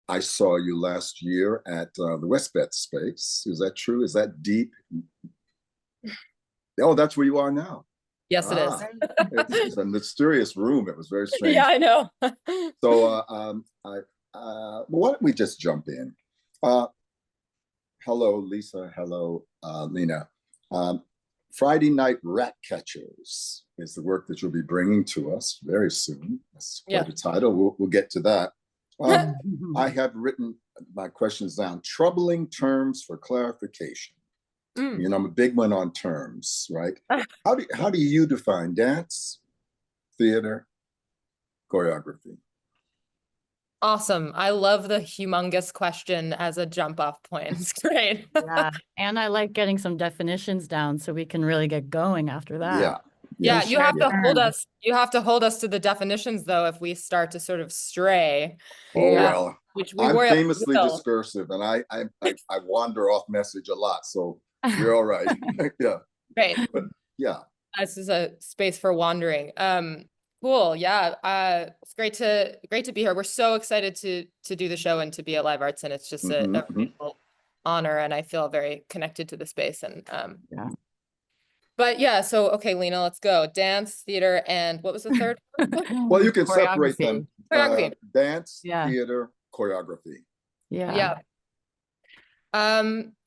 I saw you last year at the Westbeth space. Is that true? Is that deep? Oh, that's where you are now. Yes, it is. Ah, it's a mysterious room. It was very Yeah, strange. I know. So, why don't we just jump in? Uh, Hello, Lisa. Hello, Lena. Um, Friday Night Rat Catchers is the work that you'll be bringing to us very soon. That's quite Yeah. a title. We'll get to that. I have written my questions down. Troubling terms for clarification. Mm. You know, I'm a big one on terms, right? How do you define dance, theater, choreography? Awesome. I love the humongous question as a jump off point. It's great. Yeah. And I like getting some definitions down so we can really get going after that. Yeah. Yeah, Yes. you have to hold Term. us. You have to hold us to the definitions, though, if we start to sort of stray. Oh Yeah. well, Which we I'm worry famously will. discursive, and I wander off message a lot, so you're all right. Yeah, Great. but yeah. This is a space for wandering. Cool. Yeah. It's great to be here. We're so excited to do the show and to be at Live Arts, and it's just a real honor, and I feel very connected to the space. And Yeah. but yeah, so okay, Lena, let's go. Dance, theater, and what was the third? Well, you can separate them. Choreography. Dance, Yeah. theater, choreography. Yeah.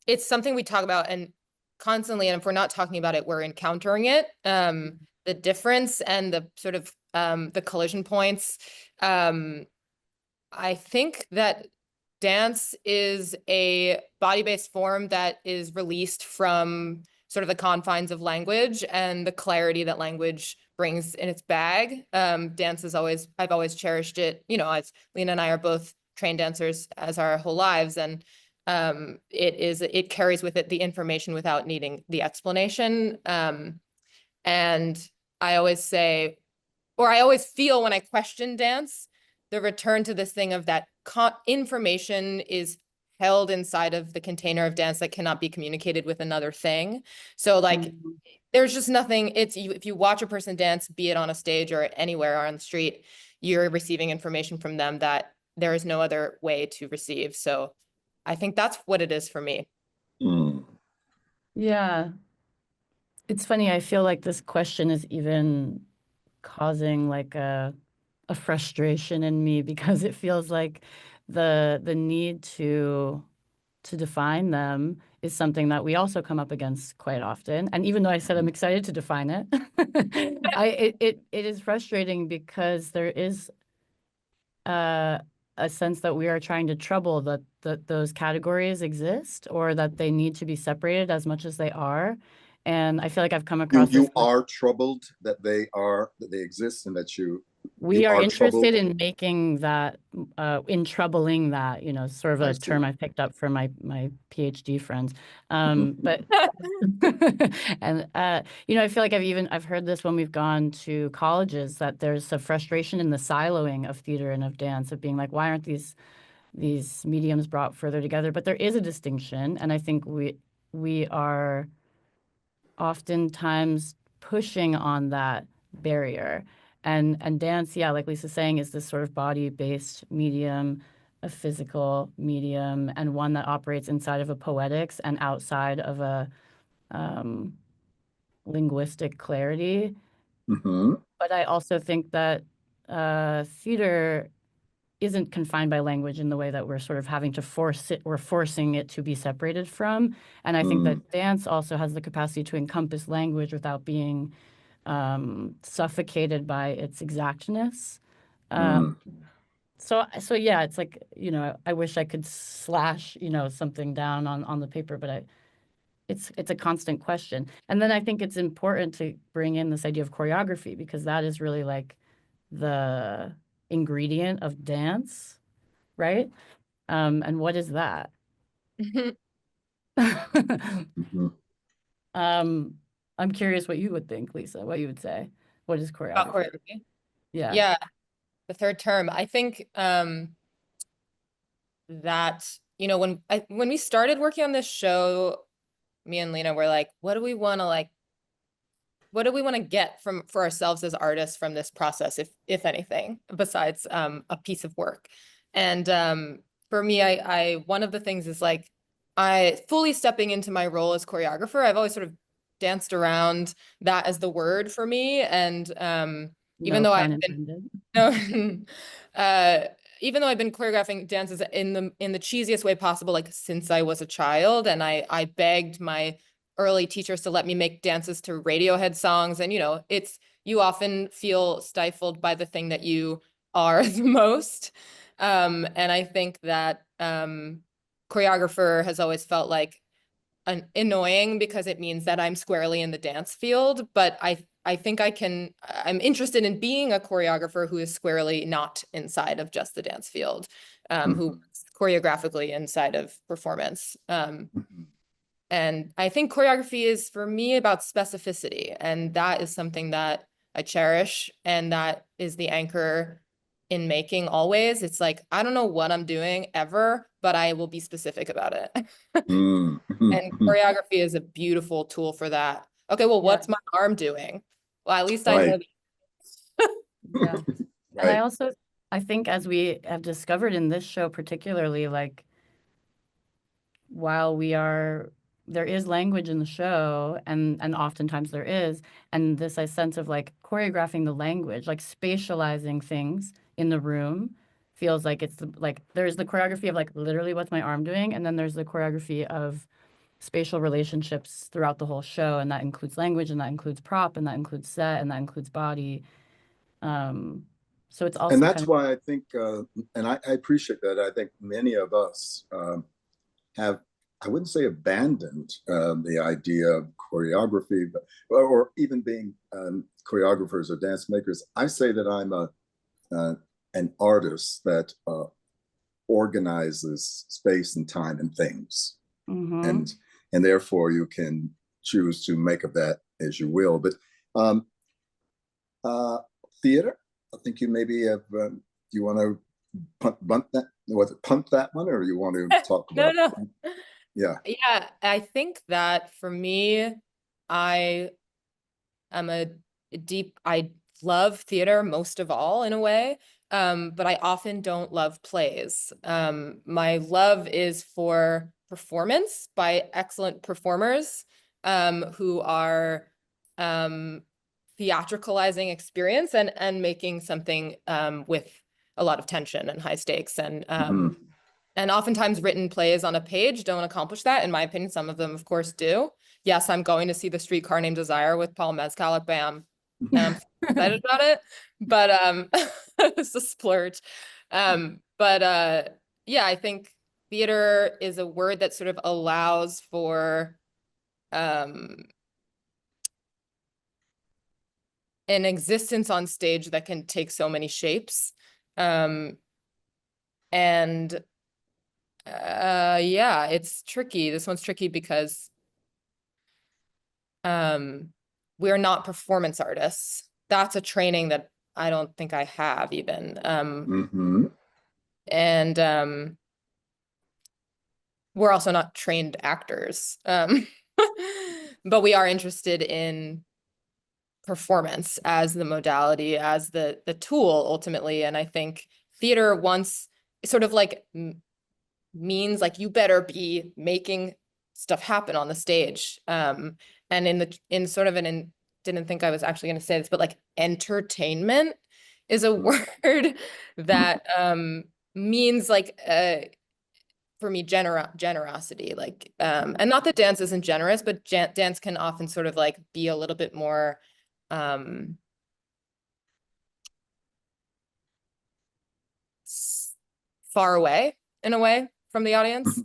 It's something we talk about and constantly, and if we're not talking about it, we're encountering it. The difference and the sort of the collision points. I think that dance is a body-based form that is released from sort of the confines of language and the clarity that language brings in its bag. Dance is always, I've always cherished it, you know, as Lena and I are both trained dancers as our whole lives. And it carries with it the information without needing the explanation. And I always say, or I always feel when I question dance, the return to this thing of that information is held inside of the container of dance that cannot be communicated with another thing. So like, there's just nothing, if you watch a person dance, be it on a stage or anywhere or on the street, you're receiving information from them that there is no other way to receive. So I think that's what it is for me. Mm. Yeah. It's funny. I feel like this question is even causing like a frustration in me because it feels like the need to define them is something that we also come up against quite often. And even though I said I'm excited to define it, it is frustrating because there is a sense that we are trying to trouble that those categories exist or that they need to be separated as much as they are. And I feel like I've come across this. You are troubled that they exist and that We are troubled. interested in making that, in troubling that, you know, sort of a term I picked up from my PhD friends. But and you know, I feel like I've heard this when we've gone to colleges that there's a frustration in the siloing of theater and of dance of being like, why aren't these mediums brought further together? But there is a distinction, and I think we are oftentimes pushing on that barrier. And dance, yeah, like Lisa's saying, is this sort of body-based medium, a physical medium, and one that operates inside of a poetics and outside of a linguistic clarity. But I also think that theater isn't confined by language in the way that we're sort of having to force it or forcing it to be separated from. And I think that dance also has the capacity to encompass language without being suffocated by its exactness. So yeah, it's like, you know, I wish I could slash, you know, something down on the paper, but it's a constant question. And then I think it's important to bring in this idea of choreography because that is really like the ingredient of dance, right? And what is that? I'm curious what you would think, Lisa, what you would say. What is choreography? Choreography. Yeah. Yeah. The third term. I think that, you know, when we started working on this show, me and Lena were like, what do we want to get for ourselves as artists from this process, if anything, besides a piece of work? And for me, I one of the things is like I fully stepping into my role as choreographer. I've always sort of danced around that as the word for me, and even No though pun I've been intended. no, even though I've been choreographing dances in the cheesiest way possible, like since I was a child, and I begged my early teachers to let me make dances to Radiohead songs, and you often feel stifled by the thing that you are the most. And I think that choreographer has always felt like annoying because it means that I'm squarely in the dance field, but I think I'm interested in being a choreographer who is squarely not inside of just the dance field, who choreographically inside of performance. And I think choreography is, for me, about specificity, and that is something that I cherish, and that is the anchor in making always. It's like, I don't know what I'm doing ever, but I will be specific about it. And choreography is a beautiful tool for that. Okay, well, what's my arm doing? Well, at least I know. Right. Yeah. And Right. I think as we have discovered in this show particularly, like while there is language in the show, and oftentimes there is, and this sense of like choreographing the language, like spatializing things in the room feels like like there's the choreography of like literally what's my arm doing, and then there's the choreography of spatial relationships throughout the whole show, and that includes language, and that includes prop, and that includes set, and that includes body. So it's And also that's kind of why I think, and I appreciate that. I think many of us have, I wouldn't say abandoned the idea of choreography, but, or even being choreographers or dance makers. I say that I'm an artist that organizes space and time and things, and therefore you can choose to make of that as you will. But um, theater, I think you maybe have. You want to punt that? Was it punt that one, or you want to talk No, about? no. Yeah. Yeah, I think that for me, I am I love theater most of all in a way, but I often don't love plays. My love is for performance by excellent performers, who are theatricalizing experience and making something with a lot of tension and high stakes, and oftentimes written plays on a page don't accomplish that, in my opinion. Some of them, of course, do. Yes, I'm going to see The Streetcar Named Desire with Paul Mescal at BAM, and I'm excited about it, but it's a splurge. But yeah, I think theater is a word that sort of allows for an existence on stage that can take so many shapes. And yeah, it's tricky. This one's tricky because we're not performance artists. That's a training that I don't think I have even. And we're also not trained actors. But we are interested in performance as the modality, as the tool ultimately. And I think theater once sort of like means like you better be making stuff happen on the stage. And in sort of didn't think I was actually going to say this, but like entertainment is a word that means like for me generosity, like and not that dance isn't generous, but dance can often sort of like be a little bit more far away in a way from the audience.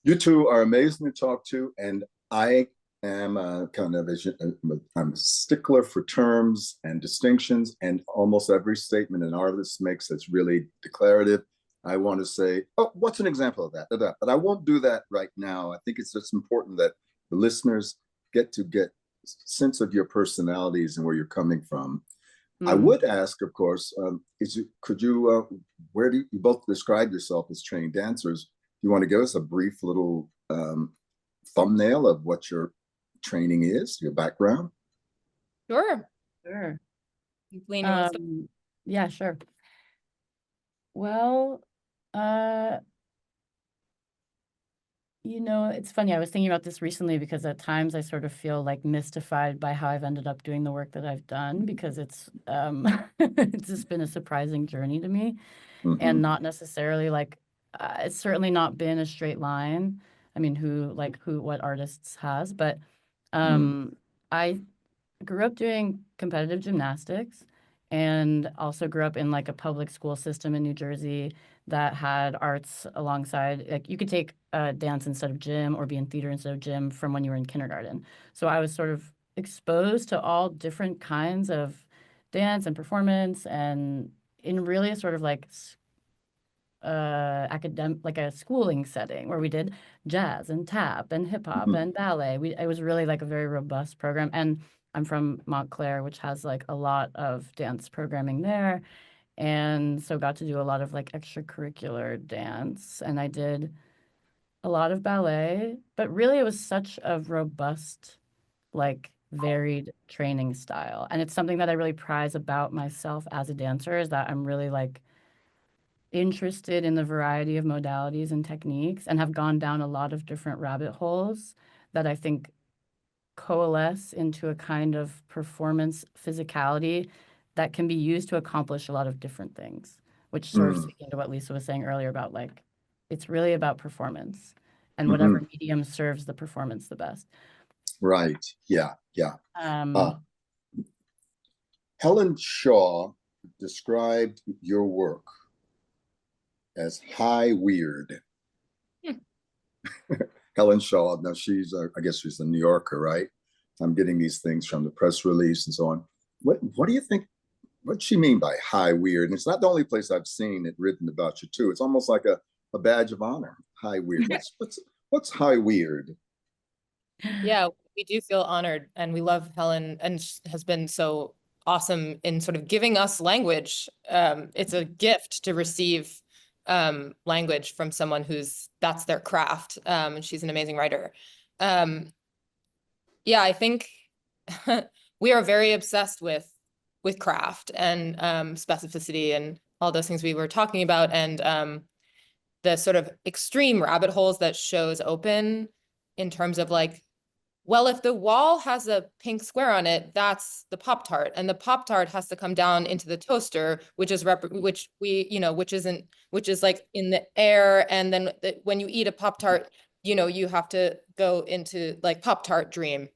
You two are amazing to talk to, and I am kind of I'm a stickler for terms and distinctions, and almost every statement an artist makes that's really declarative, I want to say, oh, what's an example of that? But I won't do that right now. I think it's just important that the listeners get sense of your personalities and where you're coming from. I would ask, of course, could you, where do you both describe yourself as trained dancers? You want to give us a brief little thumbnail of what your training is, your background? Sure. Sure. Lena, Yeah, sure. Well, it's funny. I was thinking about this recently because at times I sort of feel like mystified by how I've ended up doing the work that I've done because it's it's just been a surprising journey to me and not necessarily like it's certainly not been a straight line. I mean, what artists has, but I grew up doing competitive gymnastics and also grew up in like a public school system in New Jersey that had arts alongside. Like you could take dance instead of gym or be in theater instead of gym from when you were in kindergarten. So I was sort of exposed to all different kinds of dance and performance and in really a sort of like academic, like a schooling setting where we did jazz and tap and hip hop and ballet. It was really like a very robust program. And I'm from Montclair, which has like a lot of dance programming there. And so got to do a lot of like extracurricular dance. And I did a lot of ballet, but really it was such a robust, like varied training style. And it's something that I really prize about myself as a dancer is that I'm really like interested in the variety of modalities and techniques and have gone down a lot of different rabbit holes that I think coalesce into a kind of performance physicality that can be used to accomplish a lot of different things, which sort of speaking to what Lisa was saying earlier about like, it's really about performance and whatever medium serves the performance the best. Right. Yeah. Yeah. Helen Shaw described your work as high weird. Helen Shaw, now I guess she's a New Yorker, right? I'm getting these things from the press release and so on. What do you think, what's she mean by high weird? And it's not the only place I've seen it written about you too. It's almost like a badge of honor, high weird. What's high weird? Yeah, we do feel honored and we love Helen and has been so awesome in sort of giving us language. It's a gift to receive language from someone that's their craft. And she's an amazing writer. Yeah, I think we are very obsessed with craft and specificity and all those things we were talking about and the sort of extreme rabbit holes that shows open in terms of like, well, if the wall has a pink square on it, that's the Pop-Tart, and the Pop-Tart has to come down into the toaster, which is which is like in the air, and then when you eat a Pop-Tart, you have to go into like Pop-Tart dream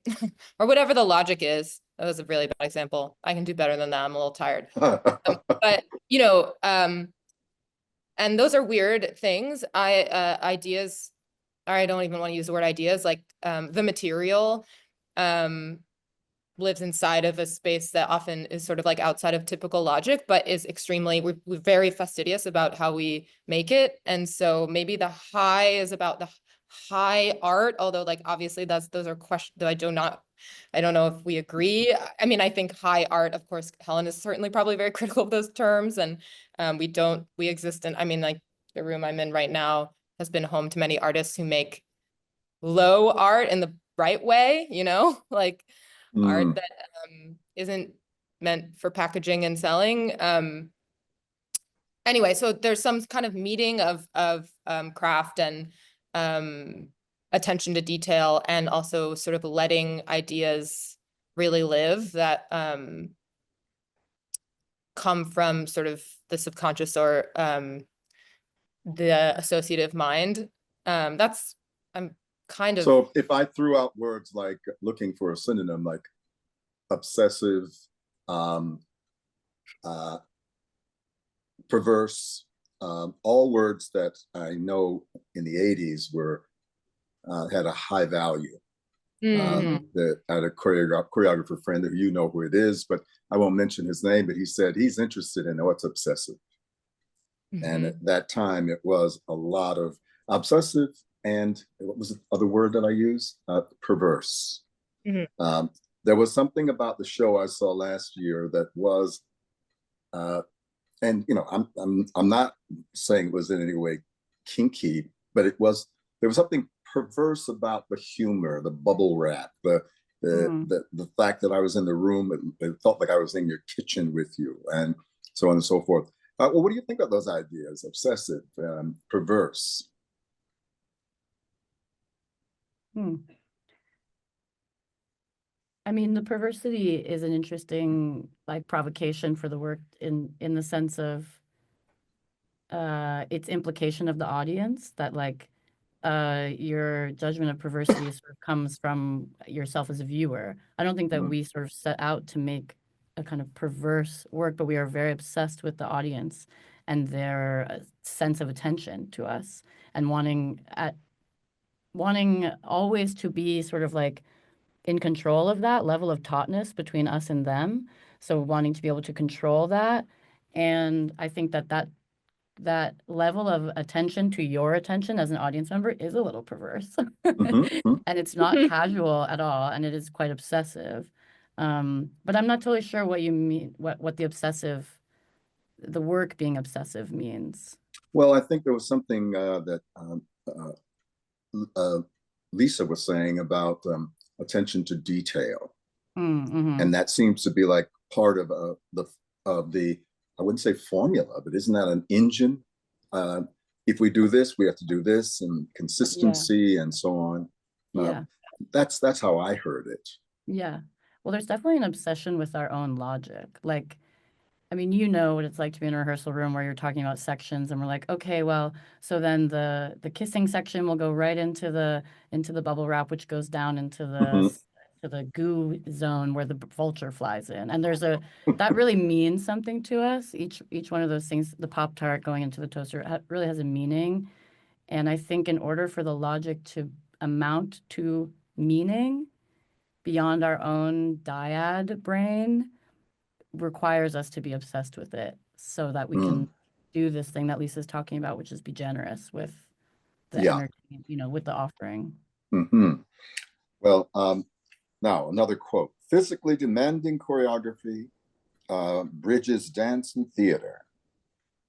or whatever the logic is. That was a really bad example. I can do better than that. I'm a little tired. But and those are weird things. Ideas, or I don't even want to use the word ideas, like the material lives inside of a space that often is sort of like outside of typical logic, but is we're very fastidious about how we make it. And so maybe the high is about the high art, although like obviously those are questions that I don't know if we agree. I mean, I think high art, of course, Helen is certainly probably very critical of those terms, and we exist in, I mean, like the room I'm in right now has been home to many artists who make low art in the right way, like art that isn't meant for packaging and selling. Anyway, so there's some kind of meeting of craft and attention to detail, and also sort of letting ideas really live that come from sort of the subconscious or the associative mind. I'm kind of. So if I threw out words like, looking for a synonym, like obsessive, perverse, all words that I know in the 80s had a high value. That I had a choreographer friend that who it is, but I won't mention his name, but he said he's interested in what's obsessive. And at that time, it was a lot of obsessive and what was the other word that I used? Perverse. There was something about the show I saw last year that was, and I'm not saying it was in any way kinky, but there was something perverse about the humor, the bubble wrap, the fact that I was in the room, it felt like I was in your kitchen with you, and so on and so forth. Well, what do you think of those ideas? Obsessive, perverse. I mean, the perversity is an interesting like provocation for the work in the sense of its implication of the audience, that like your judgment of perversity sort of comes from yourself as a viewer. I don't think that we sort of set out to make a kind of perverse work, but we are very obsessed with the audience and their sense of attention to us, and wanting always to be sort of like in control of that level of tautness between us and them. So wanting to be able to control that. And I think that level of attention to your attention as an audience member is a little perverse. And it's not casual at all, and it is quite obsessive. But I'm not totally sure what you mean, what the work being obsessive means. Well, I think there was something that Lisa was saying about attention to detail, and that seems to be like part of the I wouldn't say formula, but isn't that an engine? If we do this, we have to do this, and consistency and so on. That's how I heard it. Yeah. Well, there's definitely an obsession with our own logic. Like, I mean, you know what it's like to be in a rehearsal room where you're talking about sections and we're like, okay, well, so then the kissing section will go right into the bubble wrap, which goes down into the goo zone where the vulture flies in. And that really means something to us. Each one of those things, the Pop-Tart going into the toaster, really has a meaning. And I think in order for the logic to amount to meaning beyond our own dyad brain, requires us to be obsessed with it so that we can do this thing that Lisa's talking about, which is be generous with the entertainment, with the offering. Well, now another quote: physically demanding choreography bridges dance and theater.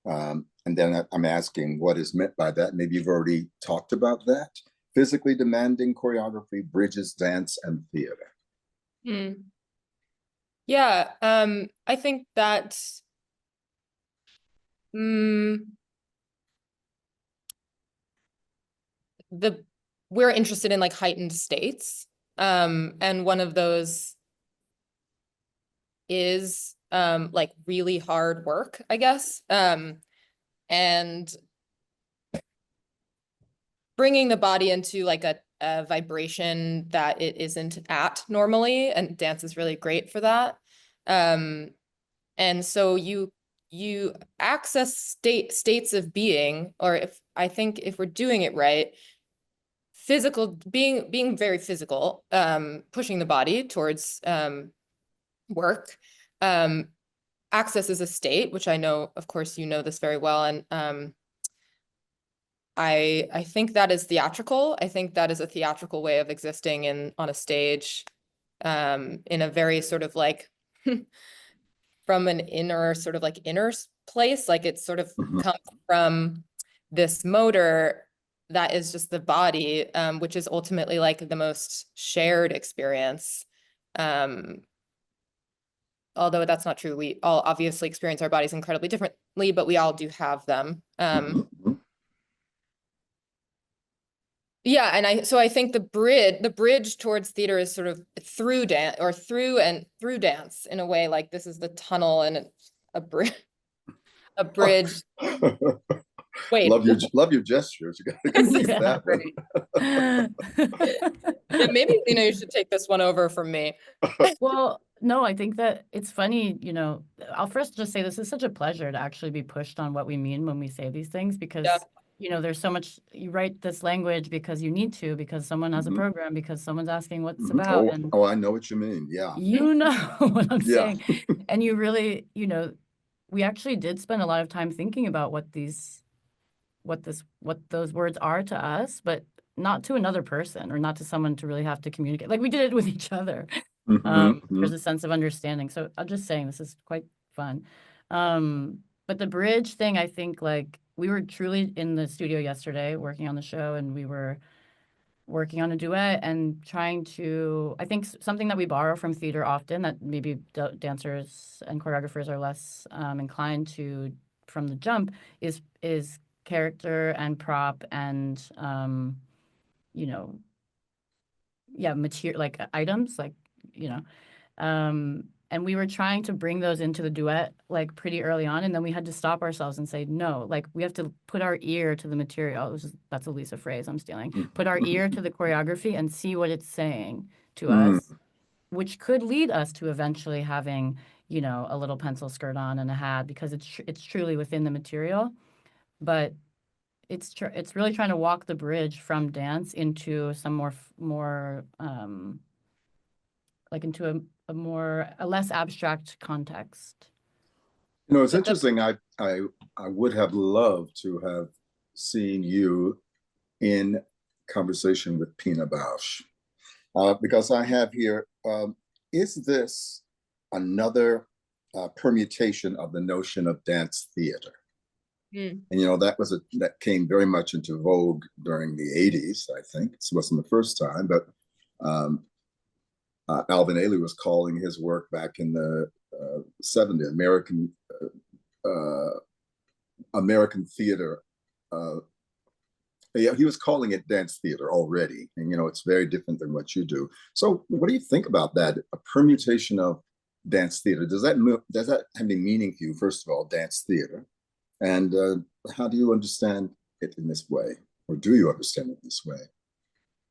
And then I'm asking what is meant by that. Maybe you've already talked about that. Physically demanding choreography bridges dance and theater. Yeah, I think that we're interested in like heightened states. And one of those is like really hard work, I guess. And bringing the body into like a vibration that it isn't at normally, and dance is really great for that. And so you access states of being, or I think if we're doing it right, being very physical, pushing the body towards work, accesses a state, which I know, of course, you know this very well, and I think that is theatrical. I think that is a theatrical way of existing on a stage, in a very sort of like from an inner place, like it sort of comes from this motor that is just the body, which is ultimately like the most shared experience. Although that's not true. We all obviously experience our bodies incredibly differently, but we all do have them. Yeah, and I think the bridge towards theater is sort of through dance, or through dance in a way. Like this is the tunnel, and a bridge. Wait, love your gestures. You gotta fix that one. Yeah, maybe you should take this one over from me. Well, no, I think that it's funny. I'll first just say this is such a pleasure to actually be pushed on what we mean when we say these things, because there's so much. You write this language because you need to, because someone has a program, because someone's asking what's about. I know what you mean. Yeah. You know what I'm saying. And you really, we actually did spend a lot of time thinking about what those words are to us, but not to another person, or not to someone to really have to communicate. Like we did it with each other. There's a sense of understanding. So I'm just saying this is quite fun. But the bridge thing, I think, like, we were truly in the studio yesterday working on the show, and we were working on a duet and trying to, I think something that we borrow from theater often, that maybe dancers and choreographers are less inclined to from the jump is character and prop and you know, yeah, material, like items, like, you know, and we were trying to bring those into the duet like pretty early on, and then we had to stop ourselves and say no, like we have to put our ear to the material. That's a Lisa phrase I'm stealing. Put our ear to the choreography and see what it's saying to us, which could lead us to eventually having, you know, a little pencil skirt on and a hat, because it's truly within the material. But it's really trying to walk the bridge from dance into some more like into a less abstract context. You know, it's interesting. I would have loved to have seen you in conversation with Pina Bausch, because I have here, is this another permutation of the notion of dance theater? And, you know, that came very much into vogue during the 80s, I think. This wasn't the first time, but Alvin Ailey was calling his work back in the 70s, American theater. Yeah, he was calling it dance theater already. And, you know, it's very different than what you do. So what do you think about that? A permutation of dance theater. Does that have any meaning to you, first of all, dance theater? And how do you understand it in this way? Or do you understand it this way?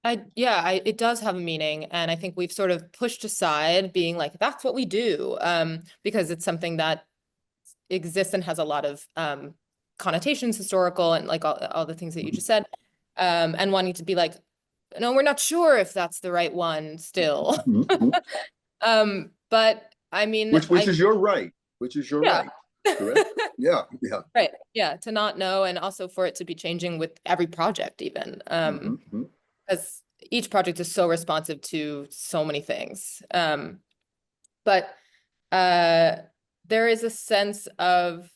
It does have a meaning. And I think we've sort of pushed aside being like, that's what we do, because it's something that exists and has a lot of connotations, historical, and like all the things that you just said, and wanting to be like, no, we're not sure if that's the right one still. But I mean, which is your right, right. Correct. Yeah. Right. Yeah. To not know, and also for it to be changing with every project, even. Because each project is so responsive to so many things. But there is a sense of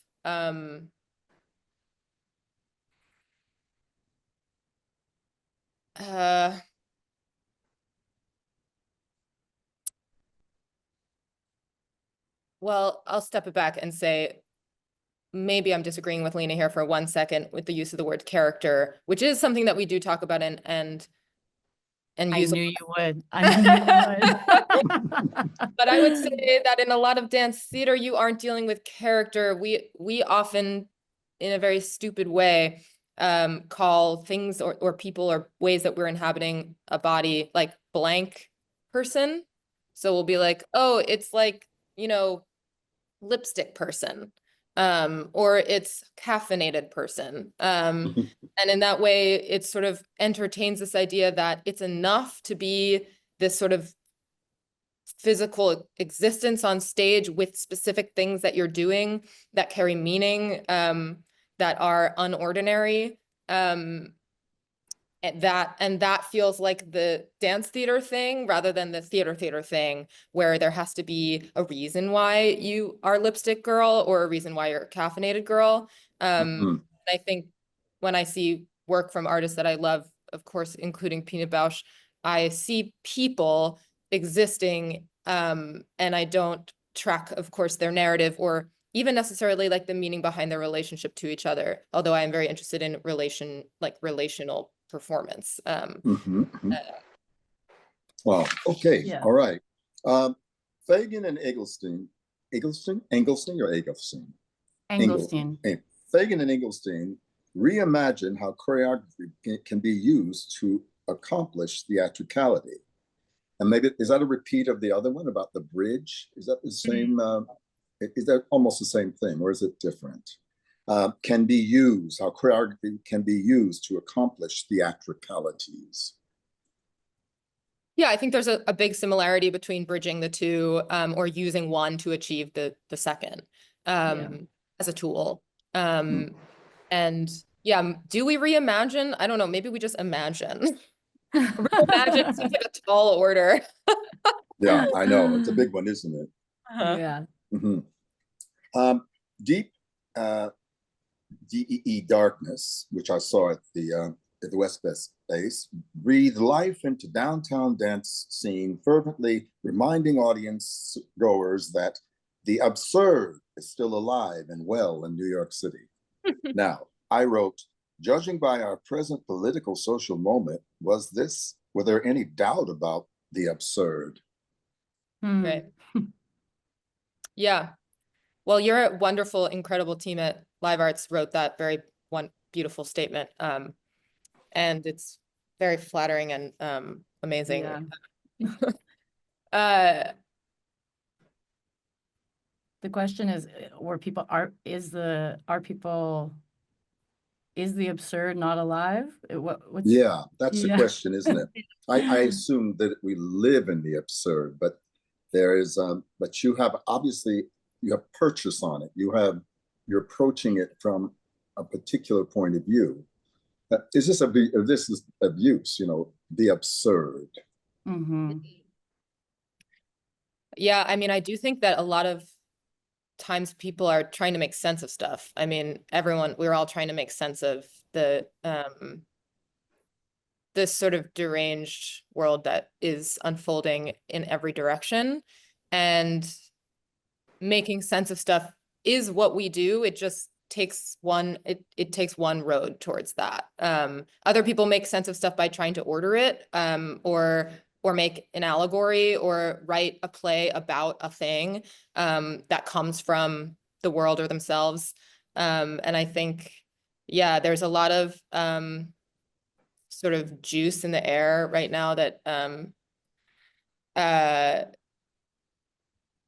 well, I'll step it back and say, maybe I'm disagreeing with Lena here for 1 second with the use of the word character, which is something that we do talk about and use. I knew you would. I knew you would. But I would say that in a lot of dance theater, you aren't dealing with character. We often, in a very stupid way, call things or people or ways that we're inhabiting a body like blank person. So we'll be like, oh, it's like, you know, lipstick person, or it's caffeinated person. And in that way, it sort of entertains this idea that it's enough to be this sort of physical existence on stage with specific things that you're doing that carry meaning, that are unordinary. And that feels like the dance theater thing rather than the theater thing, where there has to be a reason why you are lipstick girl or a reason why you're a caffeinated girl. I think when I see work from artists that I love, of course, including Pina Bausch, I see people existing, and I don't track, of course, their narrative or even necessarily like the meaning behind their relationship to each other. Although I am very interested in relational performance. Wow. Okay. Yeah. All right. Fagan and Engelstein Fagan and Engelstein reimagine how choreography can be used to accomplish theatricality. And maybe, is that a repeat of the other one about the bridge? Is that the same? Is that almost the same thing, or is it different? Can be used, how choreography can be used to accomplish theatricalities. Yeah, I think there's a big similarity between bridging the two, or using one to achieve the second, as a tool. And yeah, do we reimagine? I don't know, maybe we just imagine. Reimagine seems like a tall order. Yeah, I know, it's a big one, isn't it? Yeah. Deep DEE darkness, which I saw at the West Base, breathe life into downtown dance scene, fervently reminding audience goers that the absurd is still alive and well in New York City. Now, I wrote, judging by our present political social moment, were there any doubt about the absurd? Right. Yeah. Well, your wonderful, incredible team at Live Arts wrote that very one beautiful statement. And it's very flattering and amazing. Yeah. The question is, is the absurd not alive? Yeah, that's the question, isn't it? I assume that we live in the absurd, but there is, but you have purchase on it. You're approaching it from a particular point of view. This is abuse, the absurd. Mm-hmm. Yeah, I mean, I do think that a lot of times people are trying to make sense of stuff. I mean, we're all trying to make sense of this sort of deranged world that is unfolding in every direction, and making sense of stuff is what we do. It just takes it takes one road towards that. Other people make sense of stuff by trying to order it, or make an allegory or write a play about a thing that comes from the world or themselves. And I think, yeah, there's a lot of sort of juice in the air right now that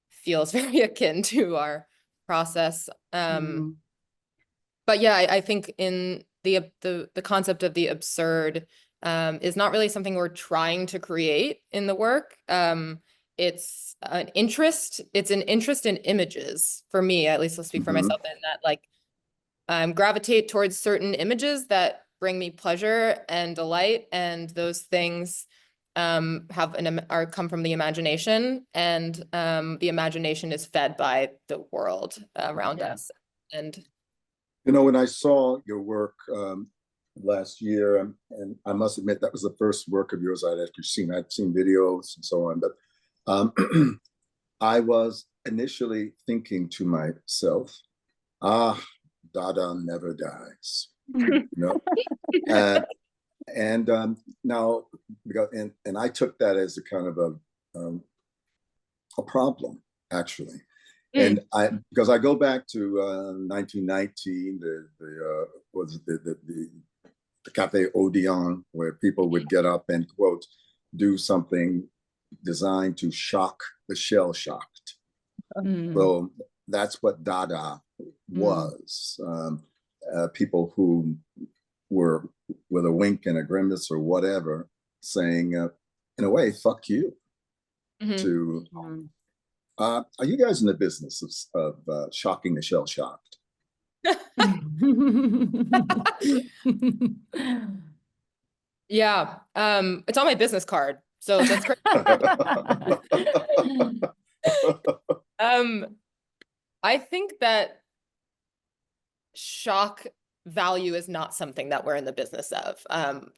feels very akin to our process. But yeah, I think in the concept of the absurd is not really something we're trying to create in the work. It's an interest in images for me, at least. I'll speak for myself, in that, like, gravitate towards certain images that bring me pleasure and delight, and those things come from the imagination, and the imagination is fed by the world around us. And when I saw your work last year, and I must admit that was the first work of yours I'd actually seen. I'd seen videos and so on, but I was initially thinking to myself, Dada never dies. And now, and I took that as a kind of a problem, actually. And because I go back to 1919, the Cafe Odeon, where people would get up and, quote, do something designed to shock the shell-shocked. So that's what Dada was. People who were, with a wink and a grimace or whatever, saying, in a way, fuck you. Are you guys in the business of shocking the shell-shocked? Yeah, it's on my business card, so that's great. I think that shock value is not something that we're in the business of.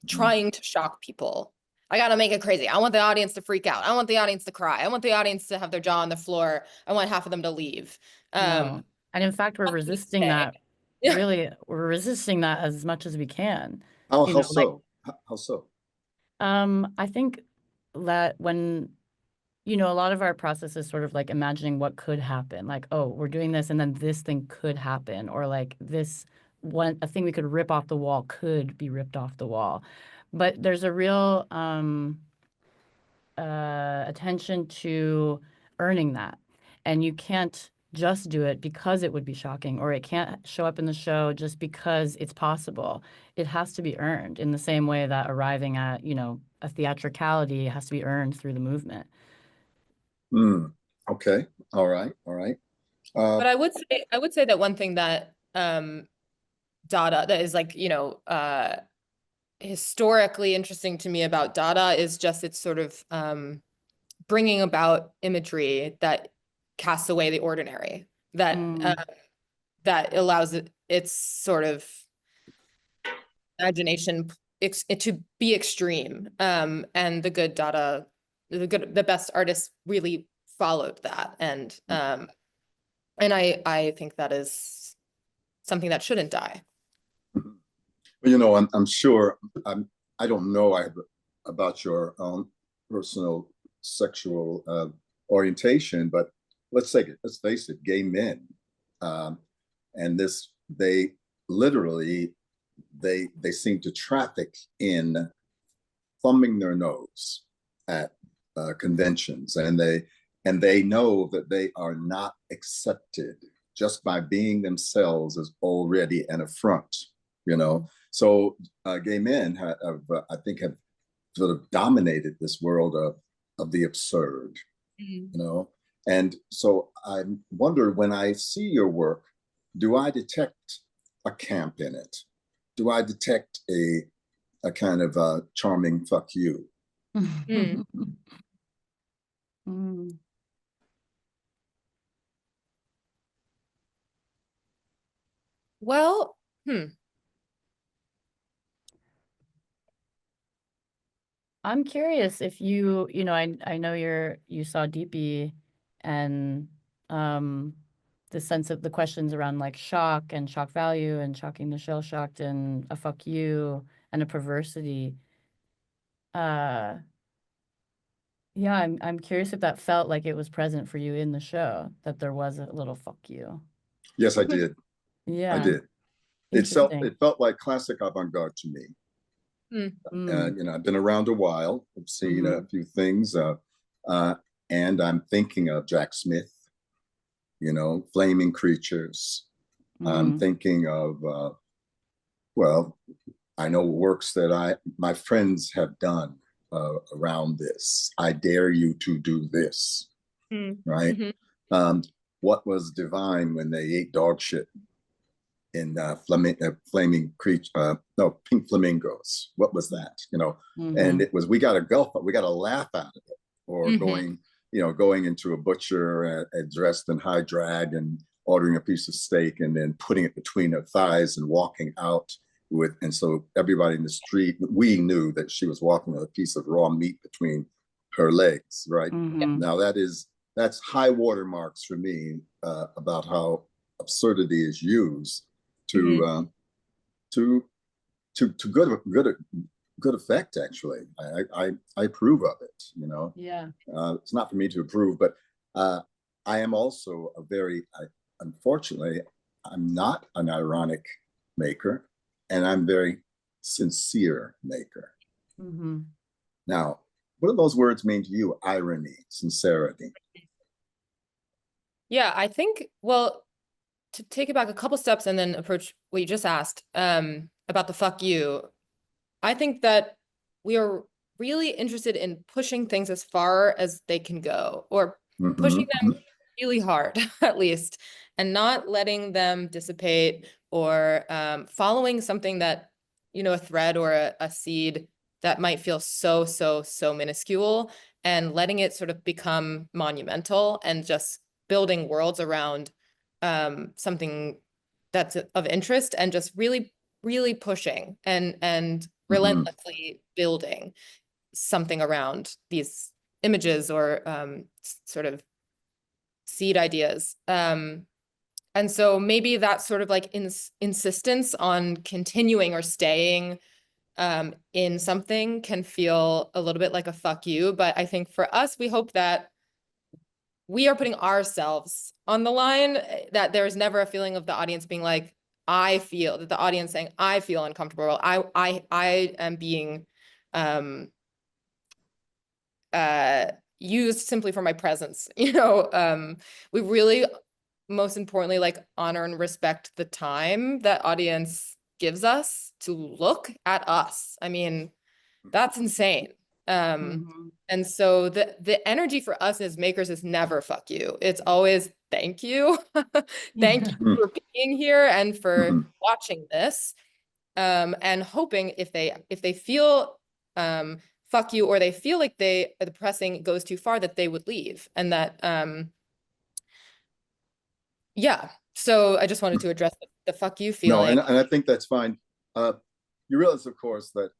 Trying to shock people. I gotta make it crazy. I want the audience to freak out. I want the audience to cry. I want the audience to have their jaw on the floor. I want half of them to leave. No. And in fact, we're resisting that. Really, we're resisting that as much as we can. How so? How so? I think that when, a lot of our process is sort of like imagining what could happen. Like, oh, we're doing this and then this thing could happen. Or like a thing we could rip off the wall could be ripped off the wall. But there's a real attention to earning that. And you can't just do it because it would be shocking, or it can't show up in the show just because it's possible. It has to be earned in the same way that arriving at, a theatricality has to be earned through the movement. Okay. All right. But I would say that one thing that Dada, that is, like, historically interesting to me about Dada, is just its sort of bringing about imagery that casts away the ordinary, that that allows its sort of imagination to be extreme. And the good Dada, the best artists really followed that. And And I think that is something that shouldn't die. You know, I'm sure, I don't know about your own personal sexual orientation, but let's face it, gay men, and they literally, they seem to traffic in thumbing their nose at conventions, and they know that they are not accepted just by being themselves is already an affront, you know. So gay men I think, have sort of dominated this world of the absurd, you know. And so I wonder, when I see your work, do I detect a camp in it? Do I detect a kind of charming fuck you? Mm. Mm. Well, I'm curious if you know, I know you saw DP, and the sense of the questions around like shock and shock value and shocking the shell shocked and a fuck you and a perversity. Yeah, I'm curious if that felt like it was present for you in the show, that there was a little fuck you. Yes, I did. I Yeah, did. interesting. It felt like classic avant-garde to me. You know, I've been around a while. I've seen a few things, and I'm thinking of Jack Smith, you know, Flaming Creatures. I'm thinking of, well, I know works that my friends have done around this. I dare you to do this, right? What was divine when they ate dog shit in Flaming Creature? No, Pink Flamingos. What was that? You know, and it was, we got to laugh out of it, or going, you know, going into a butcher dressed in high drag and ordering a piece of steak and then putting it between her thighs and walking out with, and so everybody in the street, we knew that she was walking with a piece of raw meat between her legs, right? Now that's high water marks for me, about how absurdity is used to good effect. Actually, I approve of it. You know, Yeah. it's not for me to approve, but I am also unfortunately, I'm not an ironic maker, and I'm very sincere maker. Now, what do those words mean to you? Irony, sincerity. yeah, I think, well, to take it back a couple steps and then approach what you just asked, about the fuck you, I think that we are really interested in pushing things as far as they can go, or pushing them really hard, at least, and not letting them dissipate, or following something that, you know, a thread or a seed that might feel so minuscule, and letting it sort of become monumental, and just building worlds around something that's of interest, and just really pushing and relentlessly building something around these images, or sort of seed ideas. And so maybe that sort of like insistence on continuing or staying in something can feel a little bit like a fuck you. But I think for us, we hope that we are putting ourselves on the line, that there's never a feeling of the audience being like, I feel, that the audience saying, I feel uncomfortable. I am being used simply for my presence. You know, we really, most importantly, like honor and respect the time that audience gives us to look at us. I mean, that's insane. And so the energy for us as makers is never fuck you. It's always thank you. Thank you for being here and for watching this. And hoping if they feel fuck you, or they feel like the pressing goes too far, that they would leave. And that yeah. So I just wanted to address the fuck you feeling. No, and I think that's fine. You realize, of course, that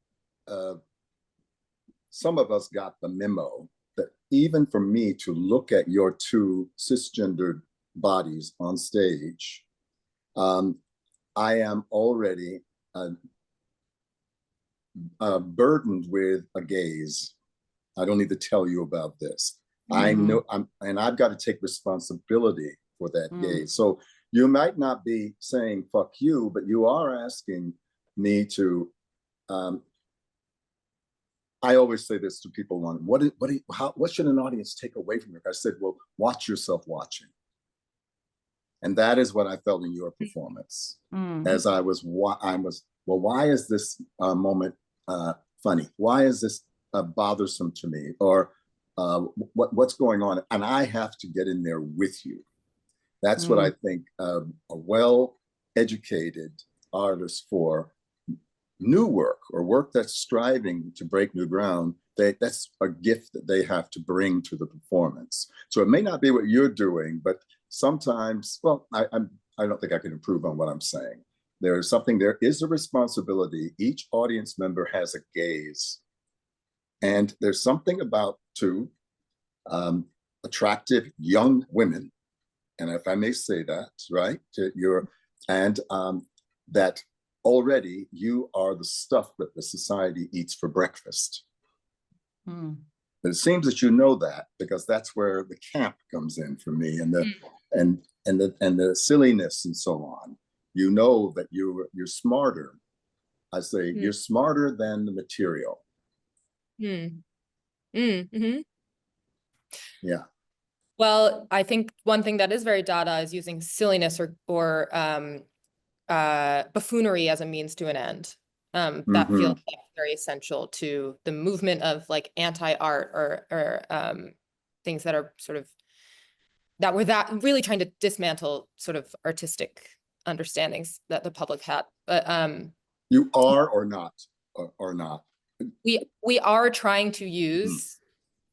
some of us got the memo that even for me to look at your two cisgendered bodies on stage, I am already burdened with a gaze. I don't need to tell you about this. I know and I've got to take responsibility for that gaze. So you might not be saying fuck you, but you are asking me to I always say this to people: what should an audience take away from it? I said, well, watch yourself watching. And that is what I felt in your performance. As I was, well, why is this moment funny? Why is this bothersome to me? Or what's going on? And I have to get in there with you. That's what I think a well-educated artist for new work, or work that's striving to break new ground, that's a gift that they have to bring to the performance. So it may not be what you're doing, but sometimes, well, I don't think I can improve on what I'm saying. There is a responsibility. Each audience member has a gaze. And there's something about two attractive young women, and if I may say that, right, that already you are the stuff that the society eats for breakfast. It seems that you know that, because that's where the camp comes in for me, and the silliness and so on. You know that you're smarter. I say you're smarter than the material. Yeah. Well, I think one thing that is very Dada is using silliness or buffoonery as a means to an end. That feels like very essential to the movement of like anti-art or things that are sort of that really trying to dismantle sort of artistic understandings that the public had. But you are or not or not. We are trying to use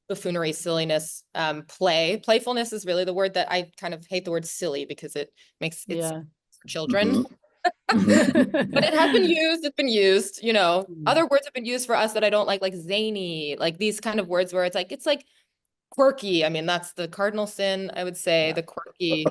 buffoonery, silliness, playfulness is really the word that I kind of hate the word silly, because it's for children. But it has been used, it's been used, you know. Other words have been used for us that I don't like zany, like these kind of words where it's like quirky. I mean, that's the cardinal sin, I would say, the quirky.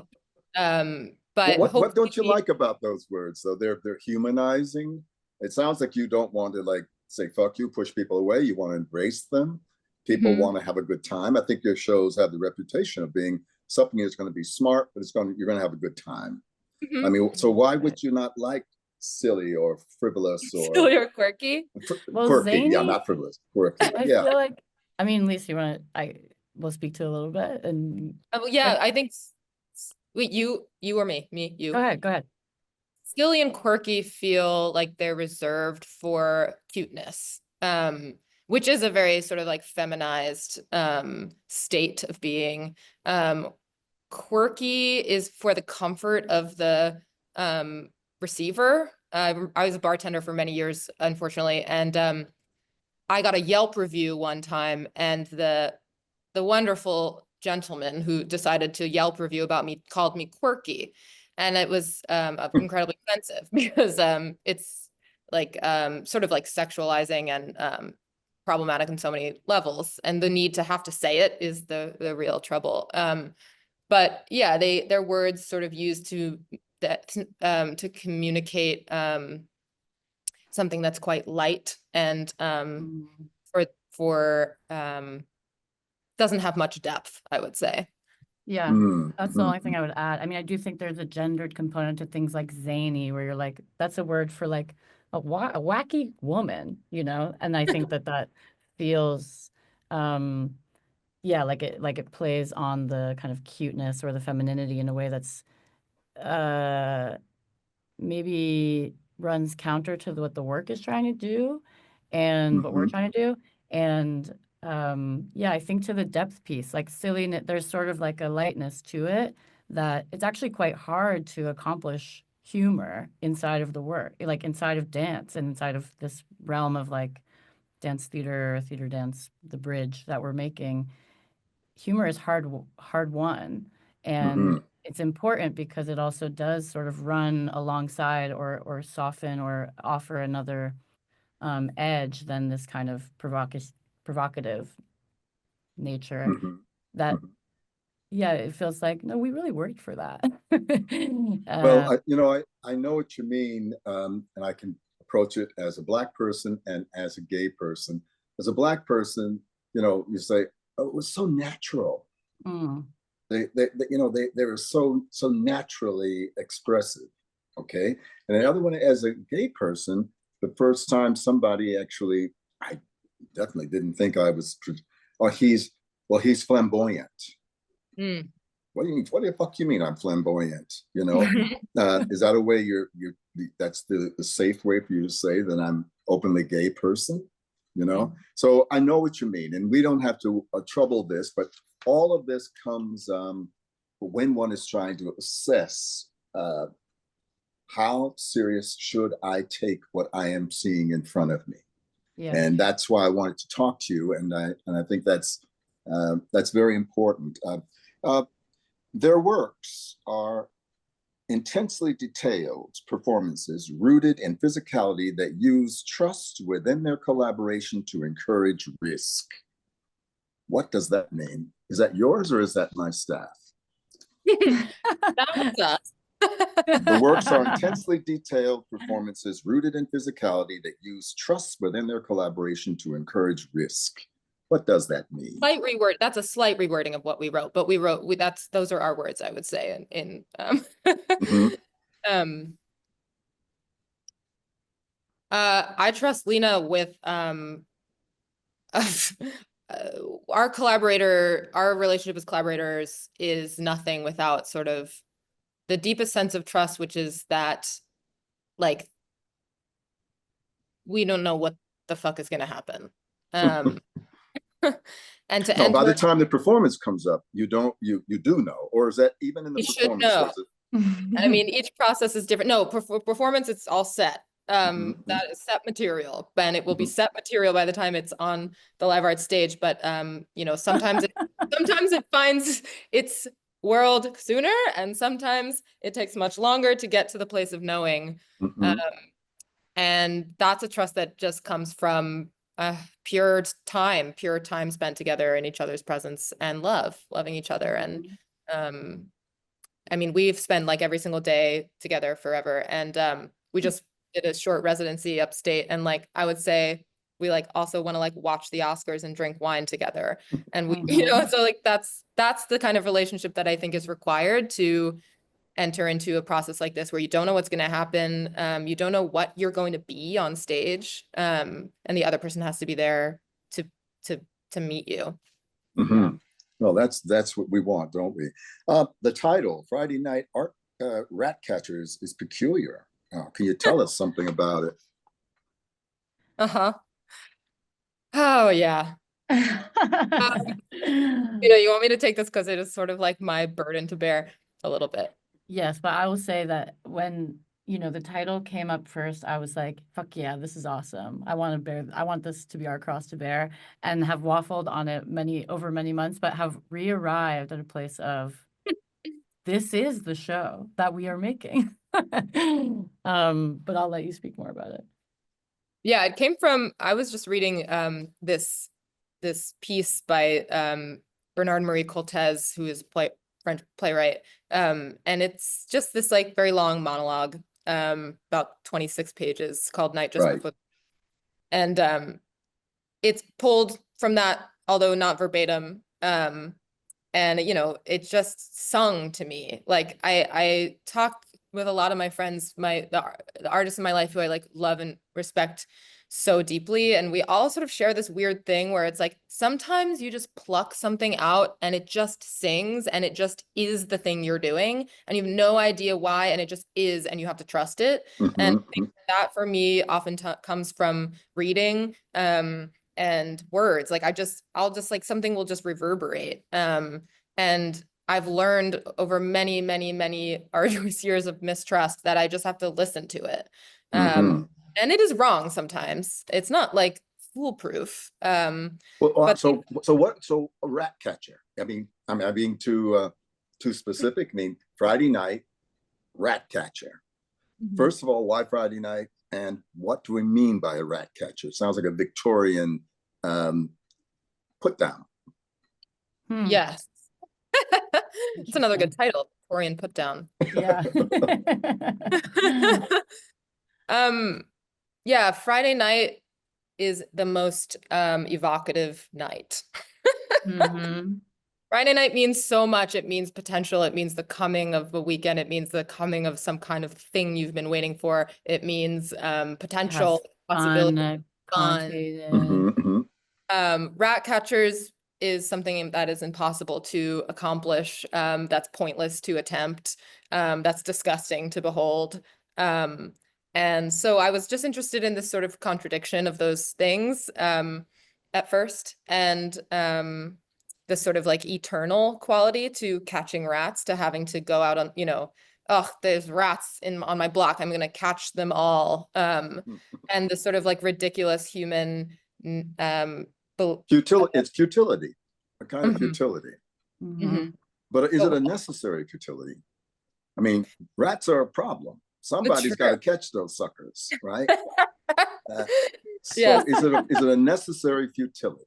But what don't you like about those words, though? They're humanizing. It sounds like you don't want to like say fuck you, push people away. You want to embrace them. People want to have a good time. I think your shows have the reputation of being something that's going to be smart, but you're going to have a good time. I mean, so why would you not like silly or frivolous or silly or quirky? Quirky, zany? Yeah, not frivolous, quirky. I feel like, I mean, Lisa, I will speak to a little bit, and yeah, I think. Wait, you or me? You. Go ahead. Silly and quirky feel like they're reserved for cuteness, which is a very sort of like feminized state of being. Quirky is for the comfort of the receiver. I was a bartender for many years, unfortunately, and I got a Yelp review one time, and the wonderful gentleman who decided to Yelp review about me called me quirky, and it was incredibly offensive, because it's like sort of like sexualizing and problematic on so many levels, and the need to have to say it is the real trouble. But yeah, their words sort of used to communicate something that's quite light and for doesn't have much depth, I would say. Yeah, that's the only thing I would add. I mean, I do think there's a gendered component to things like zany, where you're like, that's a word for like a wacky woman, you know? And I think that feels, yeah, like it plays on the kind of cuteness or the femininity in a way that's maybe runs counter to what the work is trying to do and what we're trying to do. And yeah, I think to the depth piece, like silliness, there's sort of like a lightness to it that it's actually quite hard to accomplish humor inside of the work, like inside of dance and inside of this realm of like dance theater dance, the bridge that we're making. Humor is hard won, and it's important because it also does sort of run alongside or soften or offer another edge than this kind of provocative nature that yeah, it feels like, no, we really worked for that. Well, I know what you mean, and I can approach it as a Black person and as a gay person. As a Black person, you say, "Oh, it was so natural." Mm, They were so naturally expressive. Okay, and the other one, as a gay person, the first time somebody actually, I definitely didn't think I was. Oh, he's flamboyant. Mm. What do you mean? What the fuck you mean I'm flamboyant? Is that a way that's the safe way for you to say that I'm openly gay person? So I know what you mean, and we don't have to trouble this, but all of this comes when one is trying to assess how serious should I take what I am seeing in front of me. yeah. And that's why I wanted to talk to you, and I think that's very important. Their works are intensely detailed performances rooted in physicality that use trust within their collaboration to encourage risk. What does that mean? Is that yours or is that my staff? That was us. The works are intensely detailed performances rooted in physicality that use trust within their collaboration to encourage risk. What does that mean? Slight reword. That's a slight rewording of what we wrote, but those are our words, I would say. Mm-hmm. I trust Lena with our relationship as collaborators is nothing without sort of the deepest sense of trust, which is that, like, we don't know what the fuck is going to happen. And to No, by the enter, time the performance comes up, you do know, or is that even in the you should performance? know. I mean, each process is different. No, performance, it's all set. Mhm. That is set material, and it will be Mhm. set material by the time it's on the live art stage. But sometimes it finds its world sooner, and sometimes it takes much longer to get to the place of knowing. Mhm. And that's a trust that just comes from pure time spent together in each other's presence and loving each other. And I mean, we've spent like every single day together forever. And we just did a short residency upstate. And like, I would say we like also want to like watch the Oscars and drink wine together. And we, so like that's the kind of relationship that I think is required to enter into a process like this, where you don't know what's going to happen. You don't know what you're going to be on stage. And the other person has to be there to meet you. Mm-hmm. Well, that's what we want, don't we? The title, Friday Night Rat Catchers, is peculiar. Can you tell us something about it? Uh-huh. Oh, yeah. You want me to take this because it is sort of like my burden to bear a little bit. Yes, but I will say that when, the title came up first, I was like, fuck yeah, this is awesome. I want this to be our cross to bear, and have waffled on it over many months, but have re-arrived at a place of, this is the show that we are making. But I'll let you speak more about it. Yeah, it came from, I was just reading this piece by Bernard Marie Coltez, who is French playwright. And it's just this like very long monologue, about 26 pages, called Night Just Right. Before. And it's pulled from that, although not verbatim. And it just sung to me. Like I talk with a lot of my friends, the artists in my life who I like love and respect so deeply, and we all sort of share this weird thing where it's like sometimes you just pluck something out and it just sings, and it just is the thing you're doing, and you have no idea why, and it just is, and you have to trust it. Mm-hmm. And I think that for me often comes from reading and words. Like I'll just like something will just reverberate. And I've learned over many, many, many arduous years of mistrust that I just have to listen to it. Mm-hmm. And it is wrong sometimes. It's not like foolproof. Well, so a rat catcher. I mean, I'm being too specific. I mean, Friday night rat catcher. First of all, why Friday night? And what do we mean by a rat catcher? It sounds like a Victorian put down. Yes. It's another good title, Victorian Put Down. Yeah. Yeah, Friday night is the most evocative night. Friday night means so much. It means potential. It means the coming of a weekend. It means the coming of some kind of thing you've been waiting for. It means potential, possibility, fun. Rat catchers is something that is impossible to accomplish. That's pointless to attempt. That's disgusting to behold. And so I was just interested in this sort of contradiction of those things at first. And this sort of like eternal quality to catching rats, to having to go out on, oh, there's rats on my block, I'm going to catch them all. And this sort of like ridiculous human it's futility, a kind of futility. But is it a necessary futility? I mean, rats are a problem. Somebody's got to catch those suckers, right? So is it a necessary futility?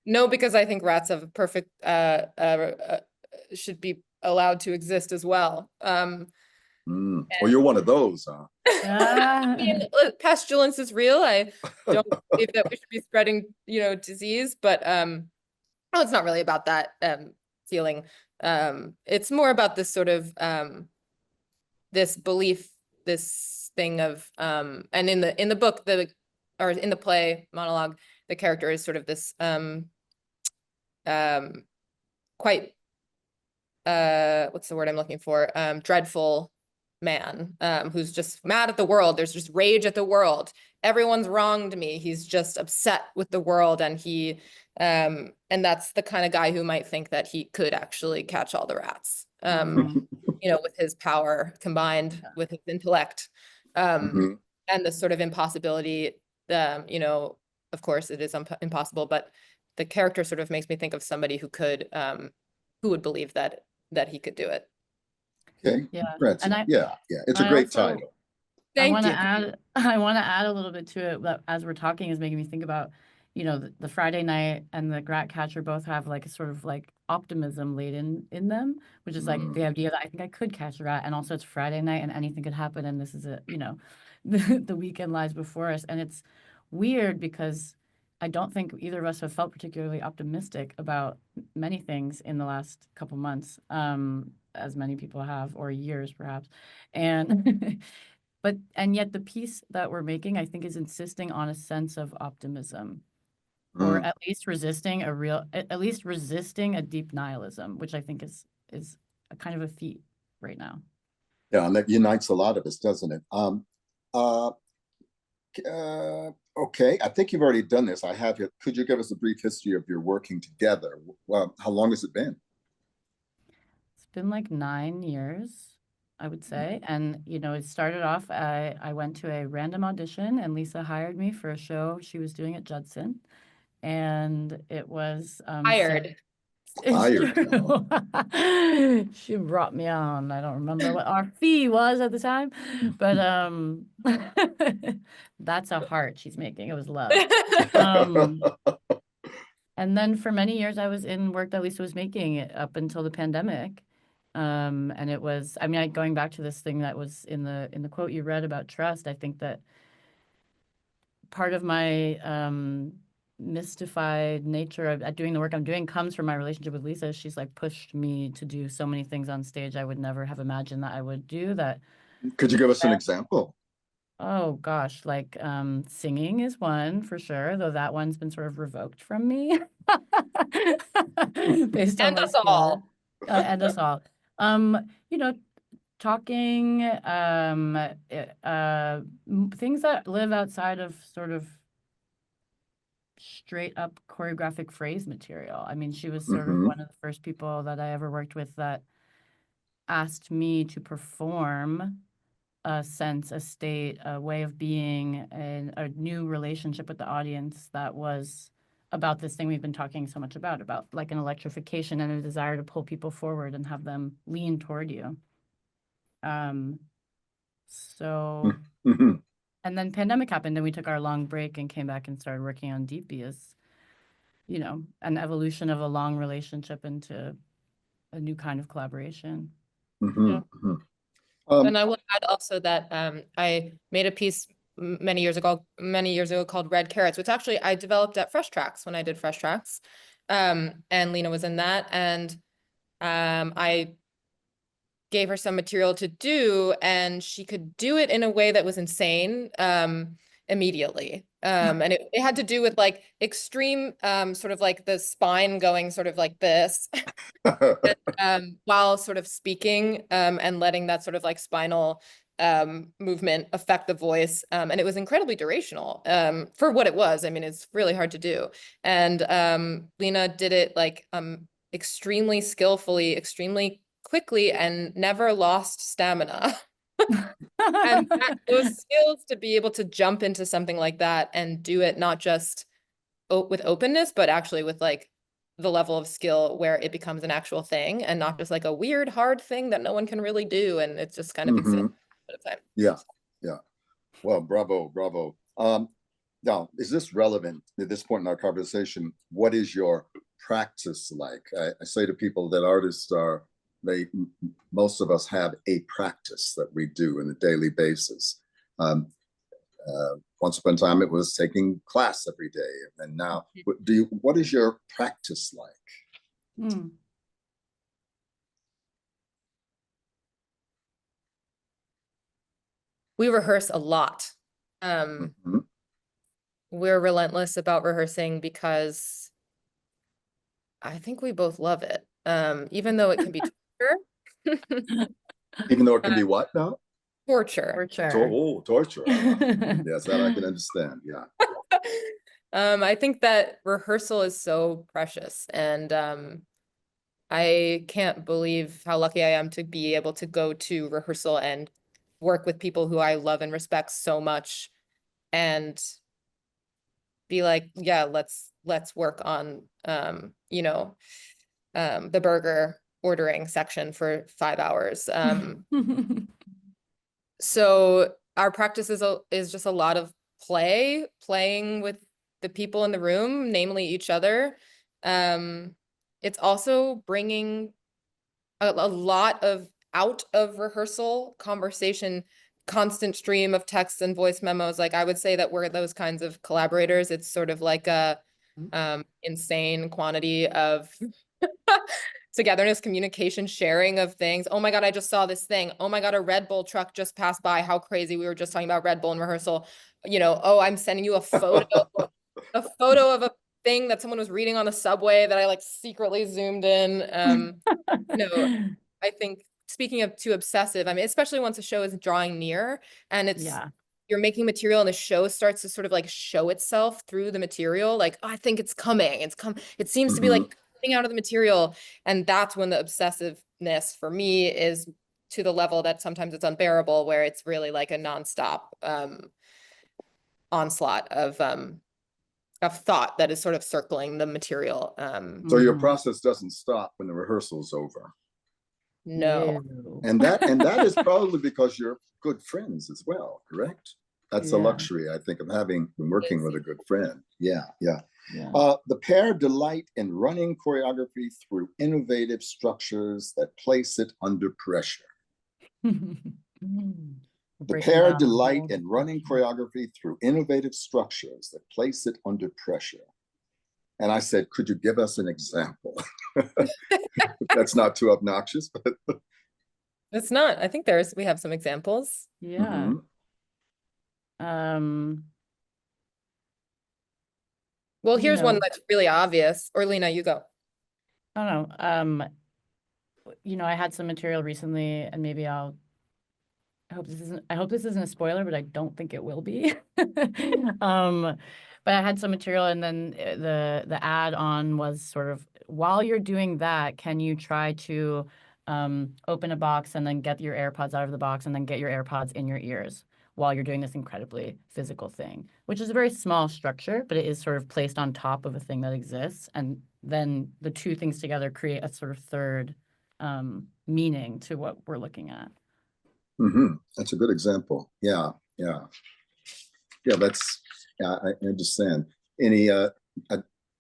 No, because I think rats have a perfect should be allowed to exist as well. Well, you're one of those, huh? I mean, pestilence is real. I don't believe that we should be spreading, disease, but it's not really about that feeling. It's more about this sort of this belief, this thing of and in the book, or in the play monologue, the character is sort of this quite what's the word I'm looking for? Dreadful man who's just mad at the world. There's just rage at the world. Everyone's wronged me. He's just upset with the world, and and that's the kind of guy who might think that he could actually catch all the rats. With his power combined with his intellect, and the sort of impossibility. Of course, it is impossible, but the character sort of makes me think of somebody who would believe that he could do it. Okay. Yeah. And it's a great title. I want to add a little bit to it that, as we're talking, is making me think about, the Friday night and the rat catcher both have like a sort of like optimism laden in them, which is like the idea that I think I could catch a rat, and also it's Friday night and anything could happen, and this is the weekend lies before us. And it's weird because I don't think either of us have felt particularly optimistic about many things in the last couple months, as many people have, or years perhaps. And and yet the piece that we're making, I think, is insisting on a sense of optimism, or at least resisting a deep nihilism, which I think is a kind of a feat right now. Yeah, and that unites a lot of us, doesn't it? Okay, I think you've already done this. I have it. Could you give us a brief history of your working together? Well, how long has it been? It's been like 9 years, I would say. And, it started off, I went to a random audition, and Lisa hired me for a show she was doing at Judson. And it was Hired. She brought me on. I don't remember what our fee was at the time, but that's a heart she's making. It was love. And then for many years I was in work that Lisa was making up until the pandemic. And it was, going back to this thing that was in the quote you read about trust, I think that part of my mystified nature at doing the work I'm doing comes from my relationship with Lisa. She's like pushed me to do so many things on stage I would never have imagined that I would do. That could you give us an example? Oh gosh, like singing is one for sure, though that one's been sort of revoked from me based on us all. And us all. Talking, things that live outside of sort of straight up choreographic phrase material. She was sort of one of the first people that I ever worked with that asked me to perform a sense, a state, a way of being, and a new relationship with the audience that was about this thing we've been talking so much about like an electrification and a desire to pull people forward and have them lean toward you. And then pandemic happened, and we took our long break and came back and started working on Deepy as, an evolution of a long relationship into a new kind of collaboration. Mhm, Yeah. mhm. And I will add also that I made a piece many years ago called Red Carrots, which actually I developed at Fresh Tracks when I did Fresh Tracks. And Lena was in that. And I gave her some material to do, and she could do it in a way that was insane immediately. And it had to do with like extreme sort of like the spine going sort of like this. While sort of speaking and letting that sort of like spinal movement affect the voice. And it was incredibly durational for what it was. I mean, it's really hard to do. And Lena did it like extremely skillfully, extremely quickly, and never lost stamina. And those skills to be able to jump into something like that and do it not just with openness, but actually with like the level of skill where it becomes an actual thing and not just like a weird, hard thing that no one can really do. And it's just kind of exists at a time. Yeah, yeah. Well, bravo, bravo. Now, is this relevant at this point in our conversation? What is your practice like? I say to people that artists are, most of us have a practice that we do on a daily basis. Once upon a time, it was taking class every day, and now, what is your practice like? We rehearse a lot. We're relentless about rehearsing because I think we both love it, even though it can be torture. Even though it can be what now? Torture. Torture. Yes, that I can understand. Yeah. I think that rehearsal is so precious, and I can't believe how lucky I am to be able to go to rehearsal and work with people who I love and respect so much, and be like, yeah, let's work on the burger ordering section for 5 hours. So our practice is just a lot of playing with the people in the room, namely each other. It's also bringing a lot of out of rehearsal conversation, constant stream of texts and voice memos. Like I would say that we're those kinds of collaborators. It's sort of like a insane quantity of togetherness, communication, sharing of things. Oh my God, I just saw this thing. Oh my God, a Red Bull truck just passed by. How crazy. We were just talking about Red Bull in rehearsal. Oh, I'm sending you a photo of a thing that someone was reading on the subway that I like secretly zoomed in. I think speaking of too obsessive, I mean, especially once a show is drawing near and you're making material and the show starts to sort of like show itself through the material. Like, oh, I think it's coming. It seems to be like coming out of the material. And that's when the obsessiveness for me is to the level that sometimes it's unbearable, where it's really like a nonstop onslaught of thought that is sort of circling the material. So your process doesn't stop when the rehearsal's over. No. And that is probably because you're good friends as well, correct? That's a luxury, I think, of having been working with a good friend. Yeah. The pair delight in running choreography through innovative structures that place it under pressure. The pair delight in running choreography through innovative structures that place it under pressure. And I said, could you give us an example? That's not too obnoxious, but it's not. I think we have some examples. Yeah. Well, here's one that's really obvious. Or Lena, you go. I don't know. I had some material recently, and maybe I hope this isn't a spoiler, but I don't think it will be. But I had some material, and then the add-on was sort of, while you're doing that, can you try to open a box and then get your AirPods out of the box and then get your AirPods in your ears while you're doing this incredibly physical thing, which is a very small structure, but it is sort of placed on top of a thing that exists. And then the two things together create a sort of third meaning to what we're looking at. That's a good example. Yeah. That's, I understand. Any,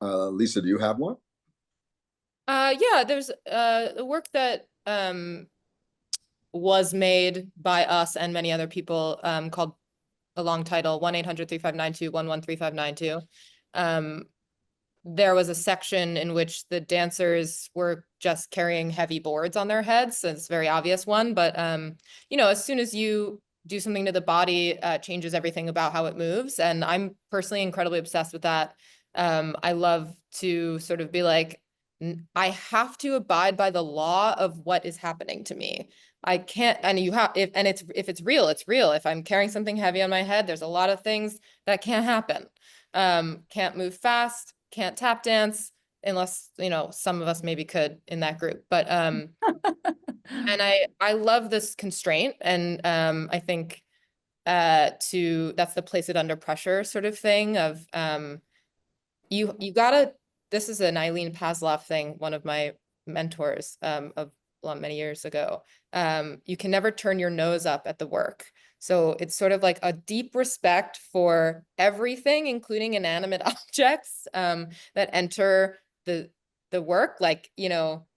Lisa, do you have one? Yeah, there's the work that was made by us and many other people called a long title, 1-800-3592-113-592. There was a section in which the dancers were just carrying heavy boards on their heads. So it's a very obvious one. But, you know, as soon as you do something to the body, changes everything about how it moves. And I'm personally incredibly obsessed with that. I love to sort of be like, I have to abide by the law of what is happening to me. I can't, and you have, if it's real, it's real. If I'm carrying something heavy on my head, there's a lot of things that can't happen. Can't move fast, can't tap dance, unless, you know, some of us maybe could in that group. But and I love this constraint, and I think that's the place it under pressure sort of thing of you gotta, this is an Eileen Pasloff thing, one of my mentors of many years ago. You can never turn your nose up at the work. So it's sort of like a deep respect for everything, including inanimate objects that enter the work. Like, you know,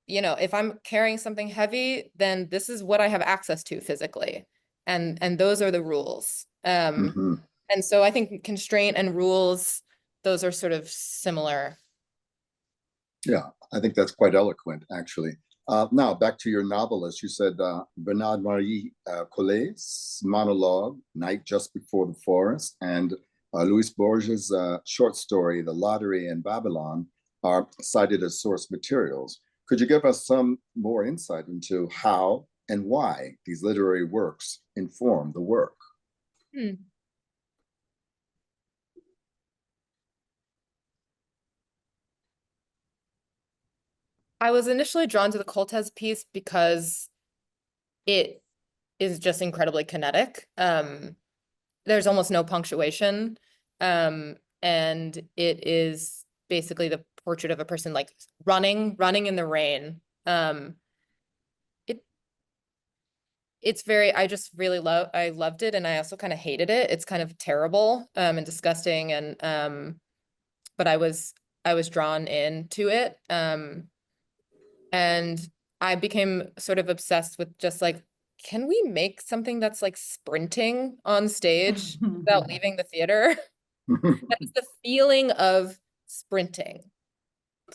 if I'm carrying something heavy, then this is what I have access to physically. And those are the rules. Mm-hmm. And so I think constraint and rules, those are sort of similar. Yeah, I think that's quite eloquent, actually. Now, back to your novelist. You said Bernard-Marie Collet's monologue, Night Just Before the Forest, and Luis Borges' short story, The Lottery in Babylon, are cited as source materials. Could you give us some more insight into how and why these literary works inform the work? I was initially drawn to the Coltez piece because it is just incredibly kinetic. There's almost no punctuation. And it is basically the portrait of a person like running in the rain. It's very, I just really I loved it, and I also kind of hated it. It's kind of terrible and disgusting, and but I was drawn into it. And I became sort of obsessed with just like, can we make something that's like sprinting on stage without leaving the theater? That's the feeling of sprinting,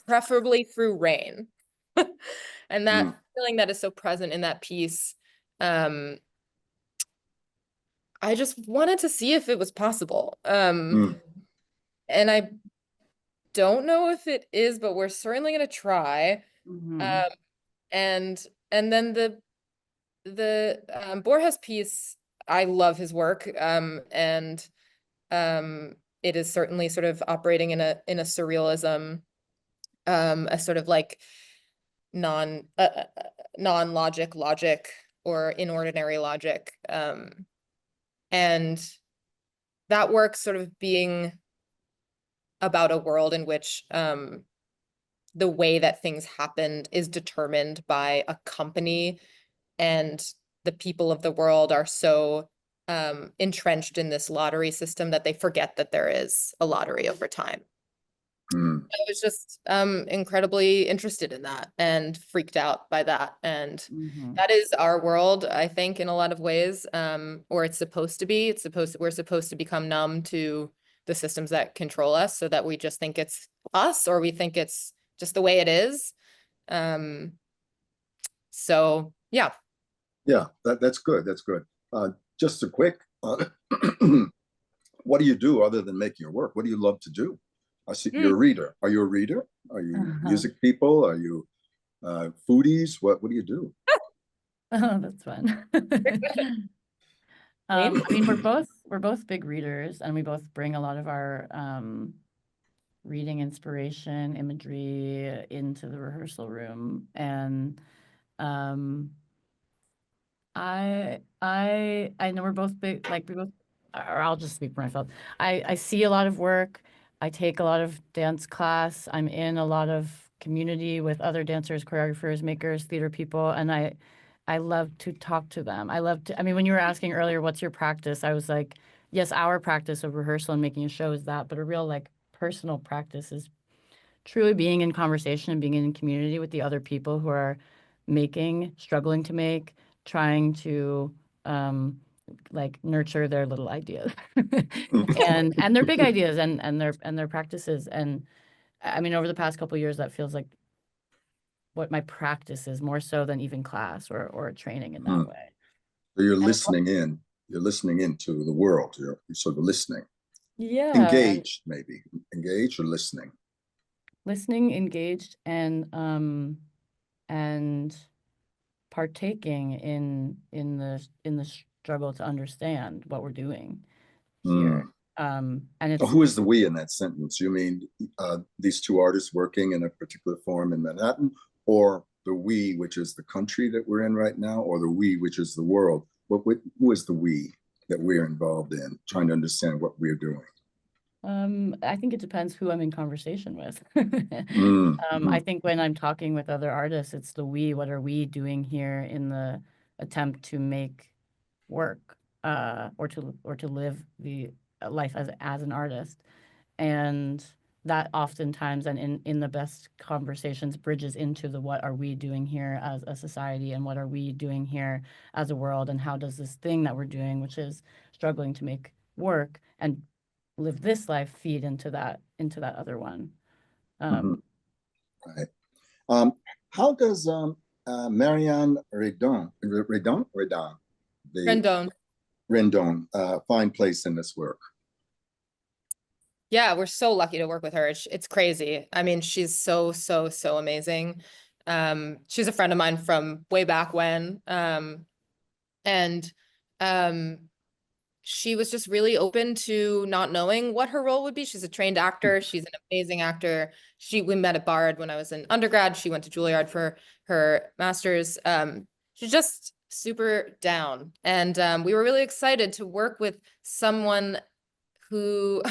preferably through rain. And that feeling that is so present in that piece, I just wanted to see if it was possible. And I don't know if it is, but we're certainly going to try. And then the Borges piece, I love his work, and it is certainly sort of operating in a surrealism, a sort of like non-logic logic or inordinary logic, and that work sort of being about a world in which the way that things happened is determined by a company, and the people of the world are so entrenched in this lottery system that they forget that there is a lottery over time. I was just incredibly interested in that and freaked out by that. And that is our world, I think, in a lot of ways, or it's supposed to be. We're supposed to become numb to the systems that control us, so that we just think it's us, or we think it's just the way it is. So yeah. Yeah, that's good. That's good. Just a quick, what do you do other than make your work? What do you love to do? I see you're a reader. Are you a reader? Are you music people? Are you foodies? What do you do? Oh, that's fun. I mean, we're both big readers, and we both bring a lot of our reading inspiration, imagery into the rehearsal room. And I know we're both big, like we both, or I'll just speak for myself. I see a lot of work. I take a lot of dance class. I'm in a lot of community with other dancers, choreographers, makers, theater people, and I love to talk to them. I mean, when you were asking earlier, what's your practice? I was like, yes, our practice of rehearsal and making a show is that, but a real like personal practice is truly being in conversation and being in community with the other people who are struggling to make, trying to like nurture their little ideas and their big ideas and their practices. And I mean, over the past couple of years, that feels like what my practice is more so than even class or training in that way. So you're And listening in. You're listening into the world. You're sort of listening. yeah, Engaged, maybe. Engaged or listening. listening, engaged, and partaking in the struggle to understand what we're doing here. And Oh, it's who is the we in that sentence? You mean these two artists working in a particular form in Manhattan, or the we, which is the country that we're in right now, or the we, which is the world? Who is the we that we're involved in, trying to understand what we're doing? I think it depends who I'm in conversation with. Mm-hmm. I think when I'm talking with other artists, it's the we. What are we doing here in the attempt to make work, or to live the life as an artist? And that oftentimes, and in the best conversations, bridges into the what are we doing here as a society, and what are we doing here as a world, and how does this thing that we're doing, which is struggling to make work and live this life, feed into that other one. Right. How does Marianne Rendon. find place in this work? Yeah, we're so lucky to work with her. It's crazy. I mean, she's so amazing. She's a friend of mine from way back when. And she was just really open to not knowing what her role would be. She's a trained actor. She's an amazing actor. We met at Bard when I was in undergrad. She went to Juilliard for her master's. She's just super down. And we were really excited to work with someone who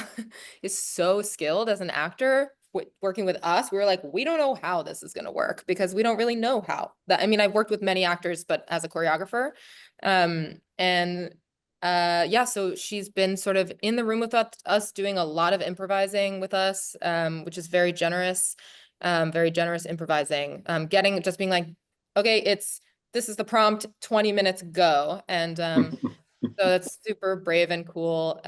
is so skilled as an actor working with us. We were like, we don't know how this is going to work, because we don't really know how. I mean, I've worked with many actors, but as a choreographer. Yeah, so she's been sort of in the room with us doing a lot of improvising with us, which is very generous improvising. Just being like, okay, this is the prompt, 20 minutes, go. And so that's super brave and cool.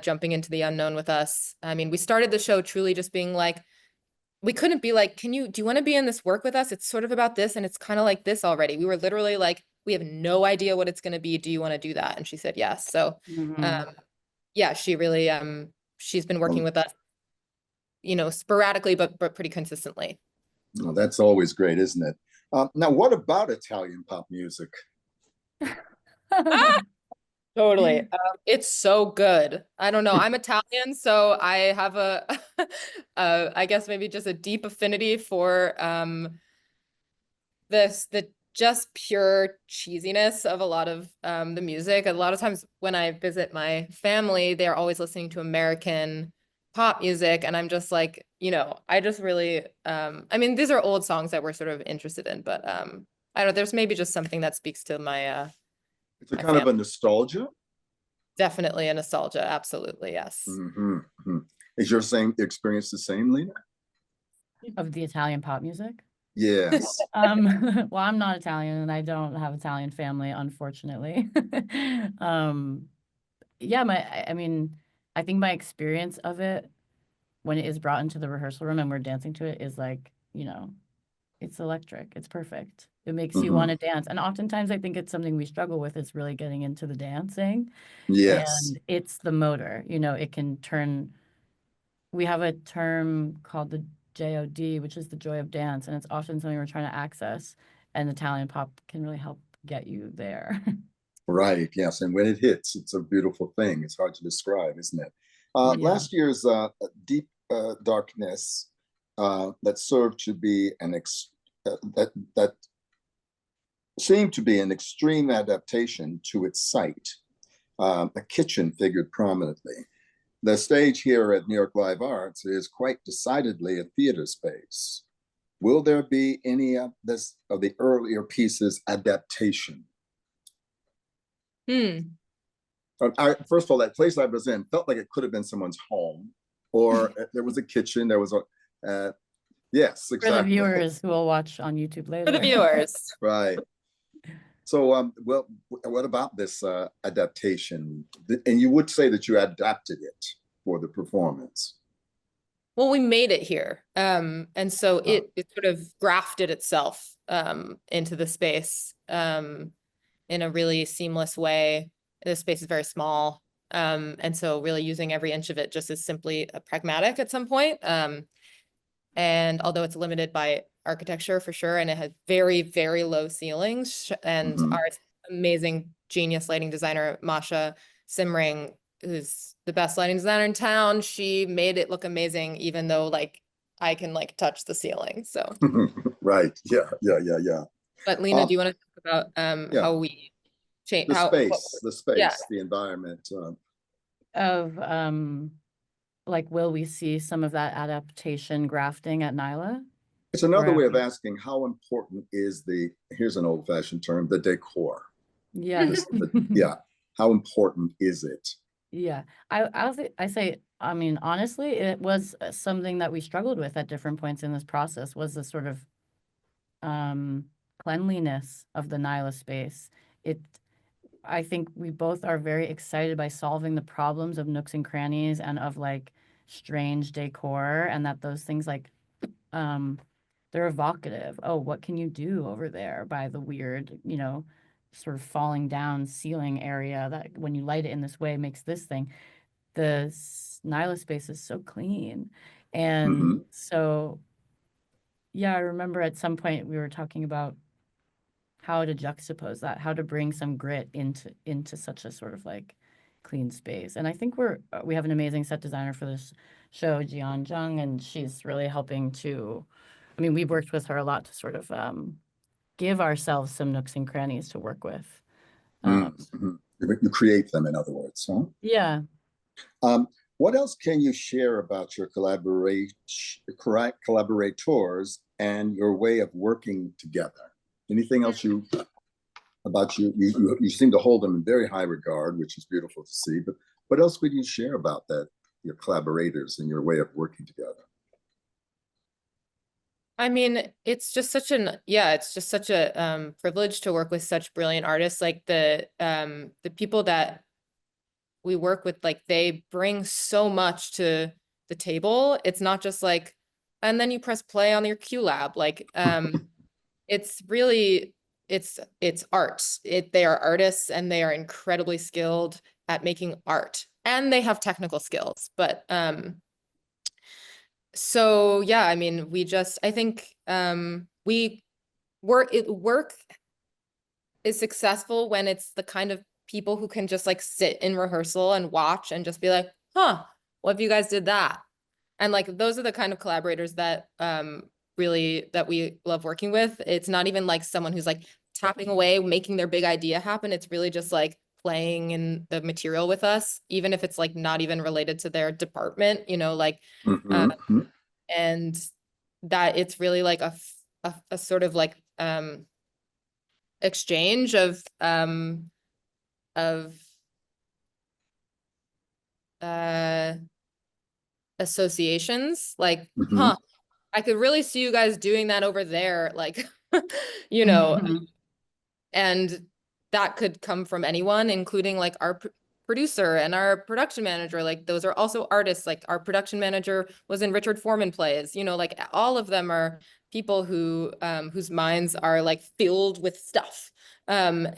Jumping into the unknown with us. I mean, we started the show truly just being like, we couldn't be like, do you want to be in this work with us? It's sort of about this, and it's kind of like this already. We were literally like, we have no idea what it's going to be. Do you want to do that? And she said yes. So, yeah, she really, she's been working with us, sporadically, but pretty consistently. Well, that's always great, isn't it? Now, what about Italian pop music? Totally. It's so good. I don't know. I'm Italian, so I have I guess maybe just a deep affinity for the just pure cheesiness of a lot of the music. A lot of times when I visit my family, they're always listening to American pop music, and I'm just like, I just really I mean, these are old songs that we're sort of interested in, but I don't know, there's maybe just something that speaks to my It's a kind of a nostalgia. Definitely a nostalgia. Absolutely. Yes. Is your experience the same, Lena? Of the Italian pop music? Yes. Well, I'm not Italian, and I don't have Italian family, unfortunately. Yeah, I mean, I think my experience of it when it is brought into the rehearsal room and we're dancing to it is like, it's electric. It's perfect. It makes you want to dance. And oftentimes I think it's something we struggle with, is really getting into the dancing. Yes. And it's the motor, it can turn. We have a term called the JOD, which is the joy of dance. And it's often something we're trying to access. And Italian pop can really help get you there. Right. Yes. And when it hits, it's a beautiful thing. It's hard to describe, isn't it? Last year's Deep Darkness that served to be that seemed to be an extreme adaptation to its site. A kitchen figured prominently. The stage here at New York Live Arts is quite decidedly a theater space. Will there be any of the earlier pieces adaptation? First of all, that place I was in felt like it could have been someone's home, or there was a kitchen. There was Yes, For the exactly. viewers who will watch on YouTube later. For the viewers. Right. So, well, what about this adaptation? And you would say that you adapted it for the performance. Well, we made it here. And so it sort of grafted itself into the space in a really seamless way. The space is very small. And so really using every inch of it just as simply pragmatic at some point. And although it's limited by architecture for sure, and it has very, very low ceilings, and Mhm. our amazing genius lighting designer, Masha Simring, who's the best lighting designer in town, she made it look amazing, even though like I can like touch the ceiling. So Right. Yeah. but Lena, do you want to talk about Yeah. how we change The how space, yeah. the environment. Of like, will we see some of that adaptation grafting at Nyla? It's another Or- way of asking how important is here's an old-fashioned term, the decor. Yes. Yeah. How important is it? Yeah, I say, I mean, honestly, it was something that we struggled with at different points in this process, was the sort of cleanliness of the Nyla space. I think we both are very excited by solving the problems of nooks and crannies and of like strange decor, and that those things like they're evocative. Oh, what can you do over there by the weird, sort of falling down ceiling area that when you light it in this way makes this thing. The Nyla space is so clean. And so, yeah, I remember at some point we were talking about how to juxtapose that, how to bring some grit into such a sort of like clean space. And I think we have an amazing set designer for this show, Jian Zhang, and she's really helping to, I mean, we've worked with her a lot to sort of give ourselves some nooks and crannies to work with. You create them, in other words, huh? Yeah. What else can you share about your collaborators and your way of working together? Anything else you seem to hold them in very high regard, which is beautiful to see. But what else would you share about that, your collaborators and your way of working together? I mean, it's just such a privilege to work with such brilliant artists. Like the people that we work with, like they bring so much to the table. It's not just like, and then you press play on your QLab. Like it's really it's art. They are artists and they are incredibly skilled at making art, and they have technical skills. But so yeah, I mean, I think work is successful when it's the kind of people who can just like sit in rehearsal and watch and just be like, huh, what if you guys did that? And like those are the kind of collaborators that really that we love working with. It's not even like someone who's like tapping away, making their big idea happen. It's really just like playing in the material with us, even if it's like not even related to their department, like and that it's really like a sort of like exchange of associations, like huh, I could really see you guys doing that over there, like and that could come from anyone, including like our producer and our production manager. Like those are also artists. Like our production manager was in Richard Foreman plays, like all of them are people who whose minds are like filled with stuff. And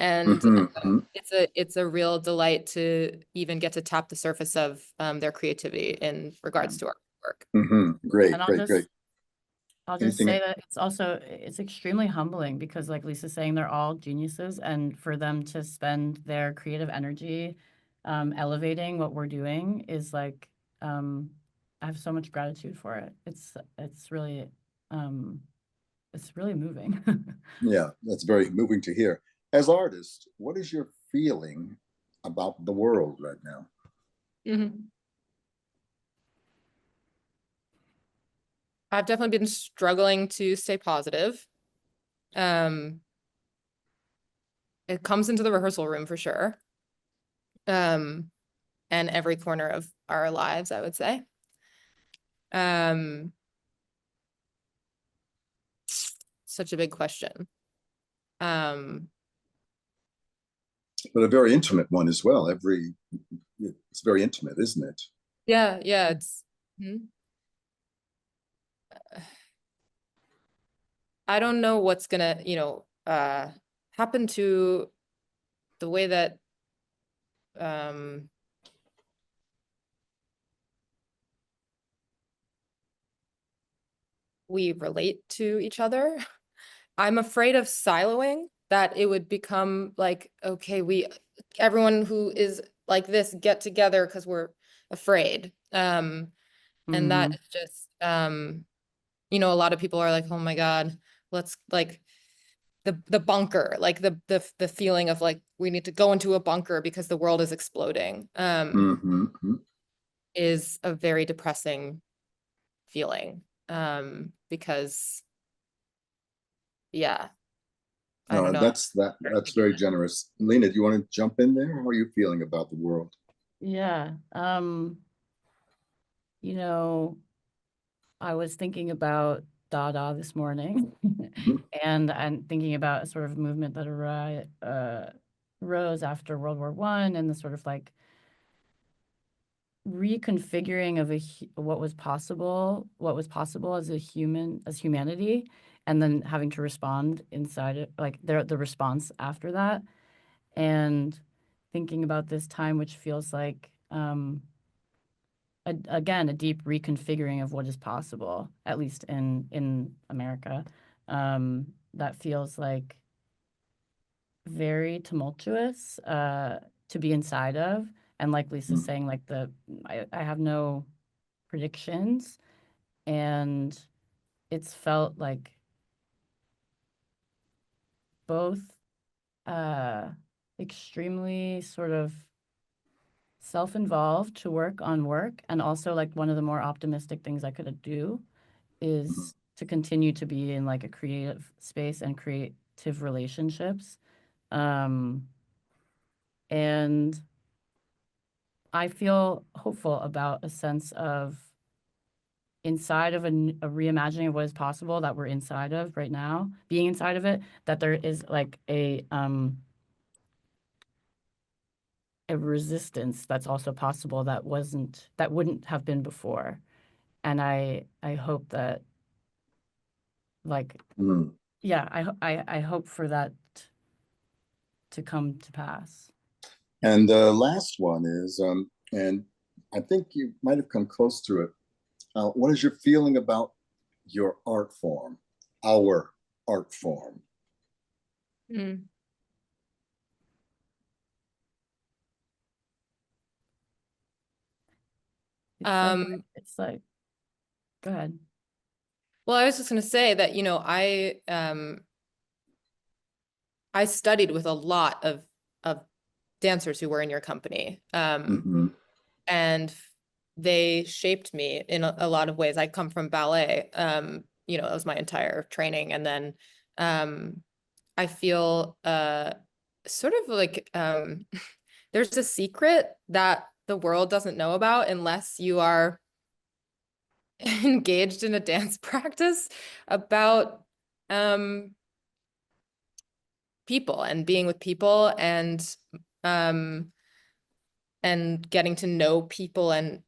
it's a real delight to even get to tap the surface of their creativity in regards to our work. Great, And great. I'll just say that it's extremely humbling because like Lisa's saying, they're all geniuses, and for them to spend their creative energy elevating what we're doing is like, I have so much gratitude for it. It's really moving. Yeah, that's very moving to hear. As artists, what is your feeling about the world right now? I've definitely been struggling to stay positive. It comes into the rehearsal room for sure. And every corner of our lives, I would say. such a big question. But a very intimate one as well. It's very intimate, isn't it? Yeah, yeah, it's I don't know what's gonna, happen to the way that we relate to each other. I'm afraid of siloing, that it would become like, okay, everyone who is like this get together because we're afraid. And that is just, a lot of people are like, oh my God, let's like the bunker, like the feeling of like, we need to go into a bunker because the world is exploding, is a very depressing feeling. Because yeah, I don't know. That's very generous. Lena, do you want to jump in there? How are you feeling about the world? Yeah. I was thinking about Dada this morning, and I'm thinking about a sort of movement that arose after World War I, and the sort of like reconfiguring of what was possible as humanity, and then having to respond inside it, like the response after that, and thinking about this time, which feels like again, a deep reconfiguring of what is possible, at least in America. That feels like very tumultuous to be inside of. And like Lisa's saying, like I have no predictions, and it's felt like both extremely sort of self-involved to work on work, and also like one of the more optimistic things I could do is to continue to be in like a creative space and creative relationships. And I feel hopeful about a sense of inside of a reimagining of what is possible that we're inside of right now, being inside of it, that there is like a resistance that's also possible that wouldn't have been before. And I hope that like yeah, I hope for that to come to pass. And the last one is, and I think you might have come close to it. What is your feeling about your art form, our art form? It's like, go ahead. Well, I was just going to say that, I studied with a lot of dancers who were in your company. And they shaped me in a lot of ways. I come from ballet. That was my entire training. And then I feel sort of like there's a secret that the world doesn't know about unless you are engaged in a dance practice, about people and being with people, and getting to know people and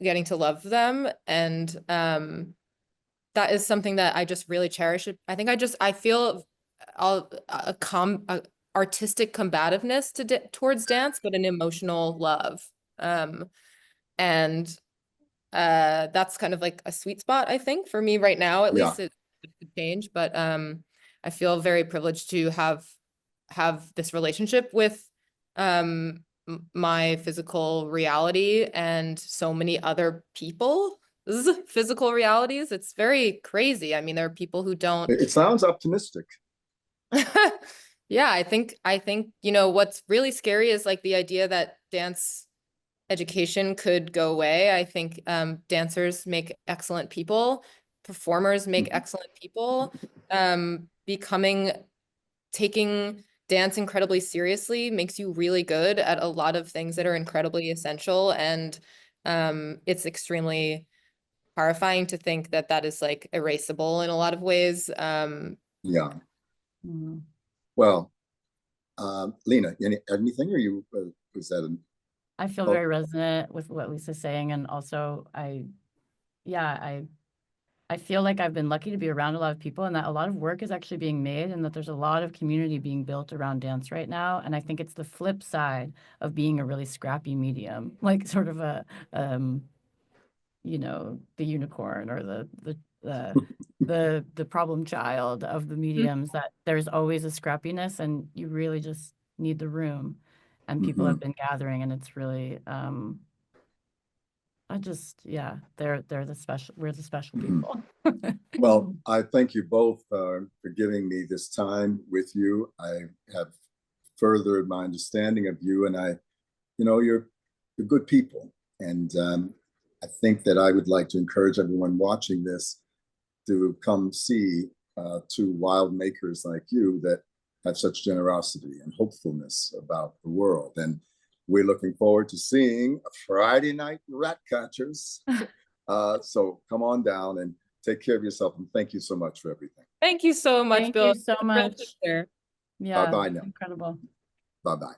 getting to love them. And that is something that I just really cherish. I think I feel a artistic combativeness towards dance, but an emotional love. And that's kind of like a sweet spot, I think, for me right now. At least it could change, but I feel very privileged to have this relationship with my physical reality and so many other people's physical realities. It's very crazy. I mean, there are people who don't. It sounds optimistic. Yeah, I think what's really scary is like the idea that dance education could go away. I think dancers make excellent people, performers make excellent people. Taking dance incredibly seriously makes you really good at a lot of things that are incredibly essential. And it's extremely horrifying to think that that is like erasable in a lot of ways. Yeah. Mhm. Well, Lena, anything, or you, was that I feel Oh. very resonant with what Lisa's saying, and also I feel like I've been lucky to be around a lot of people, and that a lot of work is actually being made, and that there's a lot of community being built around dance right now. And I think it's the flip side of being a really scrappy medium, like sort of a you know, the unicorn or the problem child of the mediums, that there's always a scrappiness, and you really just need the room. And people have been gathering, and it's really we're the special people. Well, I thank you both for giving me this time with you. I have furthered my understanding of you, and you're good people. And I think that I would like to encourage everyone watching this to come see two wild makers like you that have such generosity and hopefulness about the world. And we're looking forward to seeing Friday Night Rat Catchers. So come on down and take care of yourself. And thank you so much for everything. Thank you so much, Thank Bill. you so much. Yeah, Bye-bye now. incredible. Bye-bye.